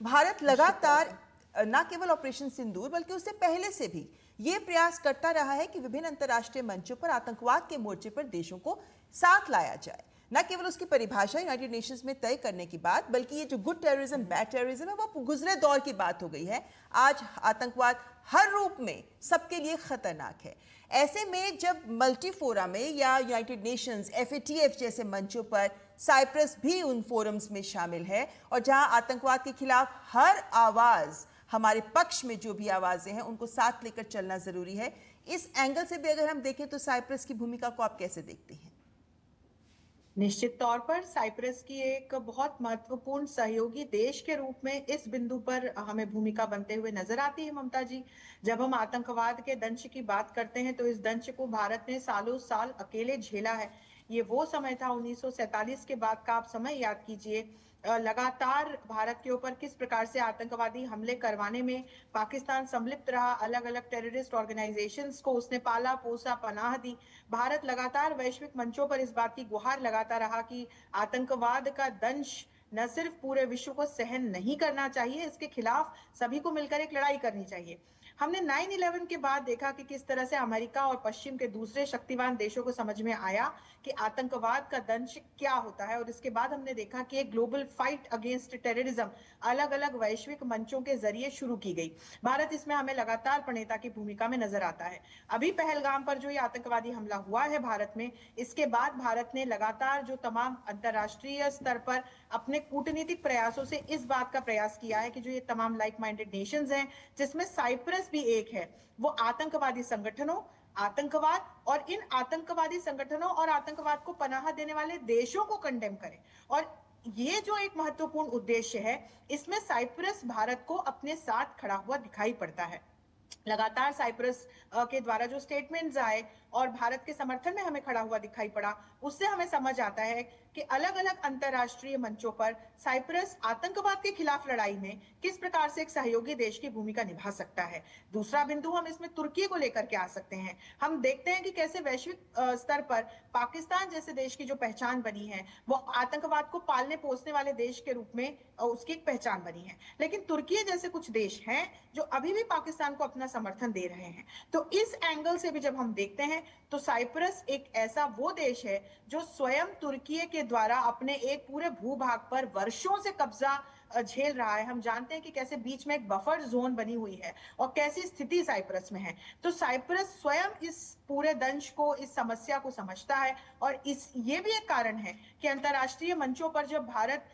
भारत लगातार न केवल ऑपरेशन सिंदूर बल्कि उससे पहले से भी ये प्रयास करता रहा है कि विभिन्न अंतर्राष्ट्रीय मंचों पर आतंकवाद के मोर्चे पर देशों को साथ लाया जाए। न केवल उसकी परिभाषा यूनाइटेड नेशंस में तय करने की बात, बल्कि ये जो गुड टेररिज्म, बैड टेररिज्म है, वो गुजरे दौर की बात हो गई है। आज आतंकवाद हर रूप में सबके लिए खतरनाक है। ऐसे में जब मल्टी फोरम में या यूनाइटेड नेशंस, FATF जैसे मंचों पर साइप्रस भी उन फोरम्स में शामिल है, और जहां आतंकवाद के खिलाफ हर आवाज, हमारे पक्ष में जो भी आवाजें हैं, उनको साथ लेकर चलना जरूरी है। इस एंगल से भी अगर हम देखें तो साइप्रस की भूमिका को आप कैसे देखते हैं? निश्चित तौर पर साइप्रस की एक बहुत महत्वपूर्ण सहयोगी देश के रूप में इस बिंदु पर हमें भूमिका बनते हुए नजर आती है, ममता जी। जब हम आतंकवाद के दंश की बात करते हैं तो इस दंश को भारत ने सालों साल अकेले झेला है। ये वो समय था 1947 के बाद का, आप समय याद कीजिए। लगातार भारत के ऊपर किस प्रकार से आतंकवादी हमले करवाने में पाकिस्तान संलिप्त रहा। अलग अलग टेररिस्ट ऑर्गेनाइजेशंस को उसने पाला पोसा, पनाह दी। भारत लगातार वैश्विक मंचों पर इस बात की गुहार लगाता रहा कि आतंकवाद का दंश न सिर्फ पूरे विश्व को सहन नहीं करना चाहिए, इसके खिलाफ सभी को मिलकर एक लड़ाई करनी चाहिए। हमने 9/11 के बाद देखा कि किस तरह से अमेरिका और पश्चिम के दूसरे शक्तिवान देशों को समझ में आया कि आतंकवाद का दंश क्या होता है, और इसके बाद हमने देखा कि एक ग्लोबल फाइट अगेंस्ट टेररिज्म अलग अलग वैश्विक मंचों के जरिए शुरू की गई। भारत इसमें हमें लगातार प्रणेता की भूमिका में नजर आता है। अभी पहलगाम पर जो ये आतंकवादी हमला हुआ है भारत में, इसके बाद भारत ने लगातार जो तमाम अंतर्राष्ट्रीय स्तर पर अपने कूटनीतिक प्रयासों से इस बात का प्रयास किया है कि जो ये तमाम लाइक माइंडेड नेशंस हैं, जिसमें साइप्रस भी एक है, वो आतंकवादी संगठनों, आतंकवाद और इन आतंकवादी संगठनों और आतंकवाद को पनाह देने वाले देशों को कंडेम करें। और ये जो एक महत्वपूर्ण उद्देश्य है, इसमें साइप्रस भारत को अपने साथ खड़ा हुआ दिखाई पड़ता है। लगातार साइप्रस के द्वारा जो स्टेटमेंट्स आए और भारत के समर्थन में हमें खड़ा हुआ दिखाई पड़ा, उससे हमें समझ आता है कि अलग अलग अंतर्राष्ट्रीय मंचों पर साइप्रस आतंकवाद के खिलाफ लड़ाई में किस प्रकार से एक सहयोगी देश की भूमिका निभा सकता है। दूसरा बिंदु हम इसमें तुर्की को लेकर के आ सकते हैं। हम देखते हैं कि कैसे वैश्विक स्तर पर पाकिस्तान जैसे देश की जो पहचान बनी है, वो आतंकवाद को पालने पोसने वाले देश के रूप में उसकी एक पहचान बनी है। लेकिन तुर्की जैसे कुछ देश हैं जो अभी भी पाकिस्तान को अपना समर्थन दे रहे हैं। तो इस एंगल से भी जब हम देखते हैं तो साइप्रस एक ऐसा वो देश है जो स्वयं तुर्की के द्वारा अपने एक पूरे भूभाग पर वर्षों से कब्जा झेल रहा है। हम जानते हैं कि कैसे बीच में एक बफर जोन बनी हुई है और कैसी स्थिति साइप्रस में है। तो साइप्रस स्वयं इस पूरे दंश को, इस समस्या को समझता है और ये भी एक कारण है कि अंतर्राष्ट्रीय मंचों पर जब भारत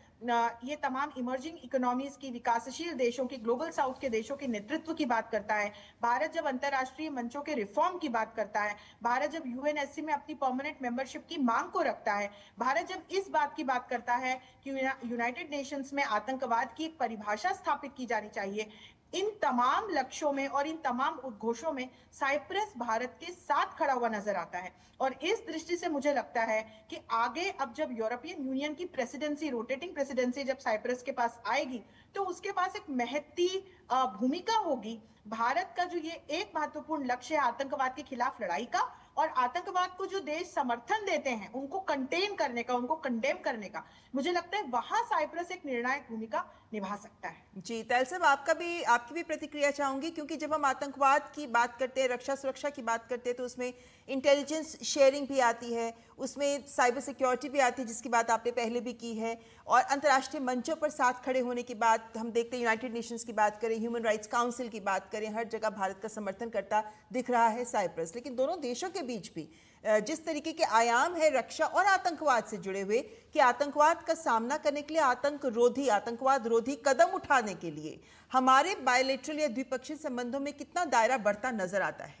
ये तमाम इमर्जिंग इकोनॉमीज की, विकासशील देशों की, ग्लोबल साउथ के देशों के नेतृत्व की बात करता है, भारत जब अंतर्राष्ट्रीय मंचों के रिफॉर्म की बात करता है, भारत जब यूएनएससी में अपनी परमानेंट मेंबरशिप की मांग को रखता है, भारत जब इस बात की बात करता है कि यूनाइटेड नेशंस में आतंकवाद की एक परिभाषा स्थापित की जानी चाहिए, इन तमाम लक्ष्यों में और इन तमाम उद्घोषों में साइप्रस भारत के साथ खड़ा हुआ नजर आता है। और इस दृष्टि से मुझे लगता है कि आगे अब जब यूरोपियन यूनियन की प्रेसिडेंसी, रोटेटिंग प्रेसिडेंसी जब साइप्रस के पास आएगी, तो उसके पास एक महती भूमिका होगी। भारत का जो ये एक महत्वपूर्ण लक्ष्य है आतंकवाद के खिलाफ लड़ाई का, और आतंकवाद को जो देश समर्थन देते हैं उनको कंटेन करने का, उनको कंडेम करने का, मुझे लगता है वहां साइप्रस एक निर्णायक भूमिका निभा सकता है। जी तैल साहब, आपकी भी प्रतिक्रिया चाहूंगी, क्योंकि जब हम आतंकवाद की बात करते हैं, रक्षा सुरक्षा की बात करते हैं, तो उसमें इंटेलिजेंस शेयरिंग भी आती है, उसमें साइबर सिक्योरिटी भी आती है, जिसकी बात आपने पहले भी की है, और अंतर्राष्ट्रीय मंचों पर साथ खड़े होने की बात हम देखते हैं। यूनाइटेड नेशंस की बात करें, ह्यूमन राइट्स काउंसिल की बात करें, हर जगह भारत का समर्थन करता दिख रहा है साइप्रस। लेकिन दोनों देशों के बीच भी जिस तरीके के आयाम है रक्षा और आतंकवाद से जुड़े हुए, कि आतंकवाद का सामना करने के लिए, आतंकवाद रोधी कदम उठाने के लिए हमारे बायलैटरल या द्विपक्षीय संबंधों में कितना दायरा बढ़ता नजर आता है?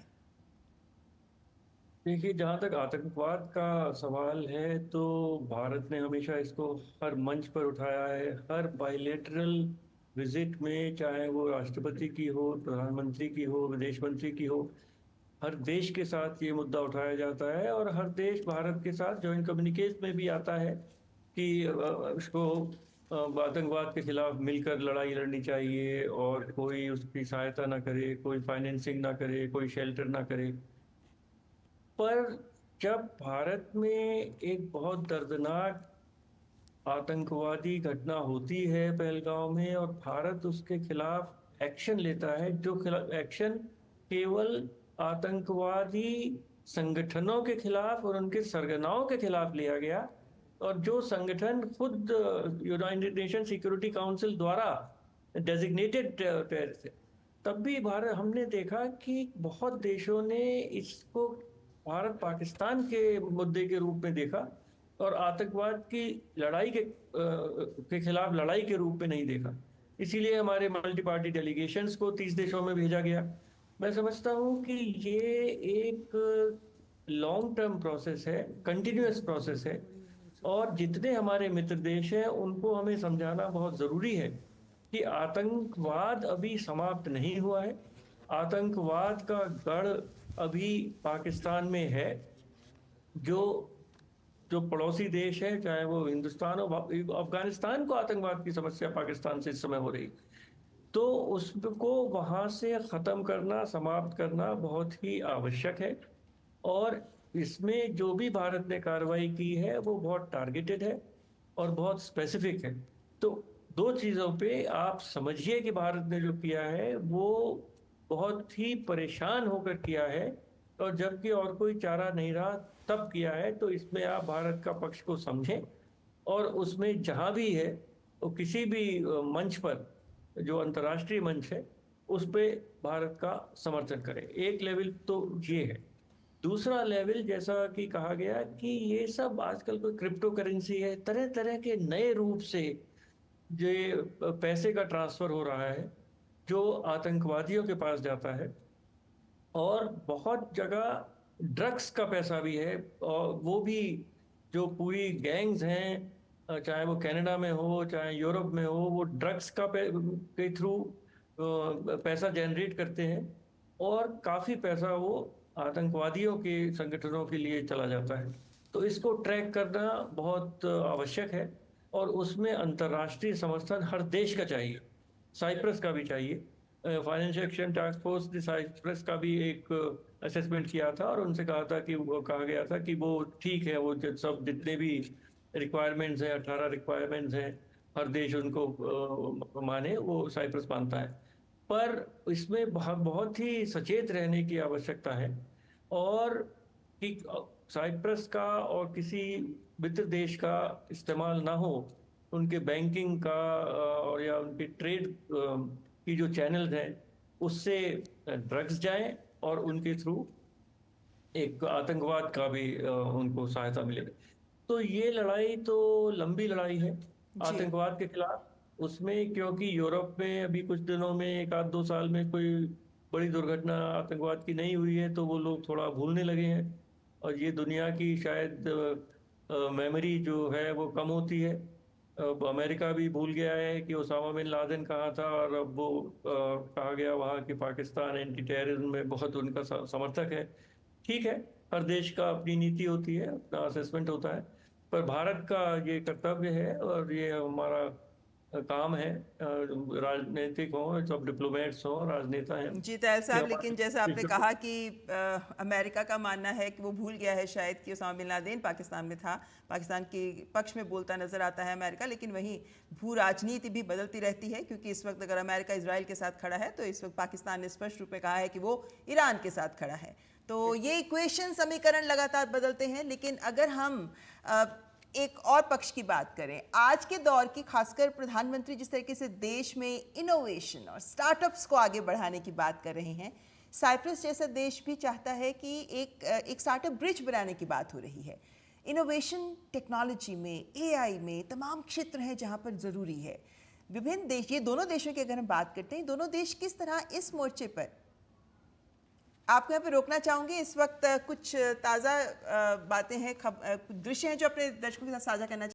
देखिए, जहाँ तक आतंकवाद का सवाल है तो भारत ने हमेशा इसको हर मंच पर उठाया है, हर बायलैटरल विजिट में, चाहे वो राष्ट्रपति की हो, प्रधानमंत्री की हो, विदेश मंत्री की हो, हर देश के साथ ये मुद्दा उठाया जाता है और हर देश भारत के साथ जॉइंट कम्युनिकेट में भी आता है कि इसको आतंकवाद के खिलाफ मिलकर लड़ाई लड़नी चाहिए और कोई उसकी सहायता ना करे, कोई फाइनेंसिंग ना करे, कोई शेल्टर ना करे। पर जब भारत में एक बहुत दर्दनाक आतंकवादी घटना होती है पहलगांव में और भारत उसके खिलाफ एक्शन लेता है, जो एक्शन केवल आतंकवादी संगठनों के खिलाफ और उनके सरगनाओं के खिलाफ लिया गया, और जो संगठन खुद यूनाइटेड नेशन सिक्योरिटी काउंसिल द्वारा डेजिग्नेटेड टेररिस्ट है, तब भी भारत, हमने देखा कि बहुत देशों ने इसको भारत पाकिस्तान के मुद्दे के रूप में देखा और आतंकवाद की लड़ाई के खिलाफ लड़ाई के रूप में नहीं देखा। इसीलिए हमारे मल्टी पार्टी डेलीगेशंस को 30 देशों में भेजा गया। मैं समझता हूँ कि ये एक लॉन्ग टर्म प्रोसेस है, कंटिन्यूअस प्रोसेस है, और जितने हमारे मित्र देश हैं उनको हमें समझाना बहुत ज़रूरी है कि आतंकवाद अभी समाप्त नहीं हुआ है। आतंकवाद का गढ़ अभी पाकिस्तान में है। जो पड़ोसी देश है, चाहे वो हिंदुस्तान हो, अफगानिस्तान को आतंकवाद की समस्या पाकिस्तान से इस समय हो रही, तो उसको वहाँ से ख़त्म करना, समाप्त करना बहुत ही आवश्यक है। और इसमें जो भी भारत ने कार्रवाई की है वो बहुत टारगेटेड है और बहुत स्पेसिफिक है। तो दो चीज़ों पे आप समझिए कि भारत ने जो किया है वो बहुत ही परेशान होकर किया है, और जबकि और कोई चारा नहीं रहा तब किया है। तो इसमें आप भारत का पक्ष को समझें और उसमें जहाँ भी है वो किसी भी मंच पर, जो अंतर्राष्ट्रीय मंच है, उस पे भारत का समर्थन करें। एक लेवल तो ये है। दूसरा लेवल, जैसा कि कहा गया कि ये सब आजकल कोई क्रिप्टो करेंसी है, तरह तरह के नए रूप से जो पैसे का ट्रांसफ़र हो रहा है जो आतंकवादियों के पास जाता है, और बहुत जगह ड्रग्स का पैसा भी है, और वो भी जो पूरी गैंग्स हैं, चाहे वो कनाडा में हो चाहे यूरोप में हो, वो ड्रग्स के थ्रू पैसा जनरेट करते हैं और काफ़ी पैसा वो आतंकवादियों के संगठनों के लिए चला जाता है। तो इसको ट्रैक करना बहुत आवश्यक है और उसमें अंतर्राष्ट्रीय समर्थन हर देश का चाहिए, साइप्रस का भी चाहिए। फाइनेंशियल एक्शन टास्क फोर्स ने साइप्रस का भी एक असेसमेंट किया था और उनसे कहा गया था कि वो ठीक है, वो सब जितने भी रिक्वायरमेंट्स हैं, 18 रिक्वायरमेंट्स हैं, हर देश उनको माने, वो साइप्रस मानता है। पर इसमें बहुत ही सचेत रहने की आवश्यकता है। और कि साइप्रस का और किसी मित्र देश का इस्तेमाल ना हो उनके बैंकिंग का और या उनके ट्रेड की जो चैनल्स हैं उससे ड्रग्स जाएं और उनके थ्रू एक आतंकवाद का भी उनको सहायता मिलेगी। तो ये लड़ाई तो लंबी लड़ाई है आतंकवाद के खिलाफ। उसमें क्योंकि यूरोप में अभी कुछ दिनों में 1-2 साल में कोई बड़ी दुर्घटना आतंकवाद की नहीं हुई है, तो वो लोग थोड़ा भूलने लगे हैं और ये दुनिया की शायद मेमोरी जो है वो कम होती है। अब अमेरिका भी भूल गया है कि ओसामा बिन लादेन कहाँ था, और अब वो कहा गया वहाँ कि पाकिस्तान एंटी टेररिज्म में बहुत उनका समर्थक है। ठीक है, हर देश का अपनी नीति होती है, अपना असेसमेंट होता है, पर भारत का ये कर्तव्य है और ये हमारा काम है, राजनीतिक हो, सब डिप्लोमेट्स हो, राजनेता हैं जी तैल साहब, लेकिन जैसा आपने कहा कि अमेरिका का मानना है कि वो भूल गया है शायद कि ओसामा बिन लादेन पाकिस्तान में था, पाकिस्तान के पक्ष में बोलता नजर आता है अमेरिका, लेकिन वहीं भू राजनीति भी बदलती रहती है, क्योंकि इस वक्त अगर अमेरिका इजराइल के साथ खड़ा है तो इस वक्त पाकिस्तान ने स्पष्ट रूप में कहा है कि वो ईरान के साथ खड़ा है। तो ये इक्वेशन समीकरण लगातार बदलते हैं। लेकिन अगर हम एक और पक्ष की बात करें, आज के दौर की, खासकर प्रधानमंत्री जिस तरीके से देश में इनोवेशन और स्टार्टअप्स को आगे बढ़ाने की बात कर रहे हैं, साइप्रस जैसा देश भी चाहता है कि एक स्टार्टअप ब्रिज बनाने की बात हो रही है। इनोवेशन टेक्नोलॉजी में, एआई में तमाम क्षेत्र हैं जहां पर ज़रूरी है। विभिन्न देश, ये दोनों देशों की अगर हम बात करते हैं, दोनों देश किस तरह इस मोर्चे पर, आपको यहाँ पे रोकना चाहूँगी, इस वक्त कुछ ताज़ा बातें हैं, दृश्य हैं जो अपने दर्शकों के साथ साझा करना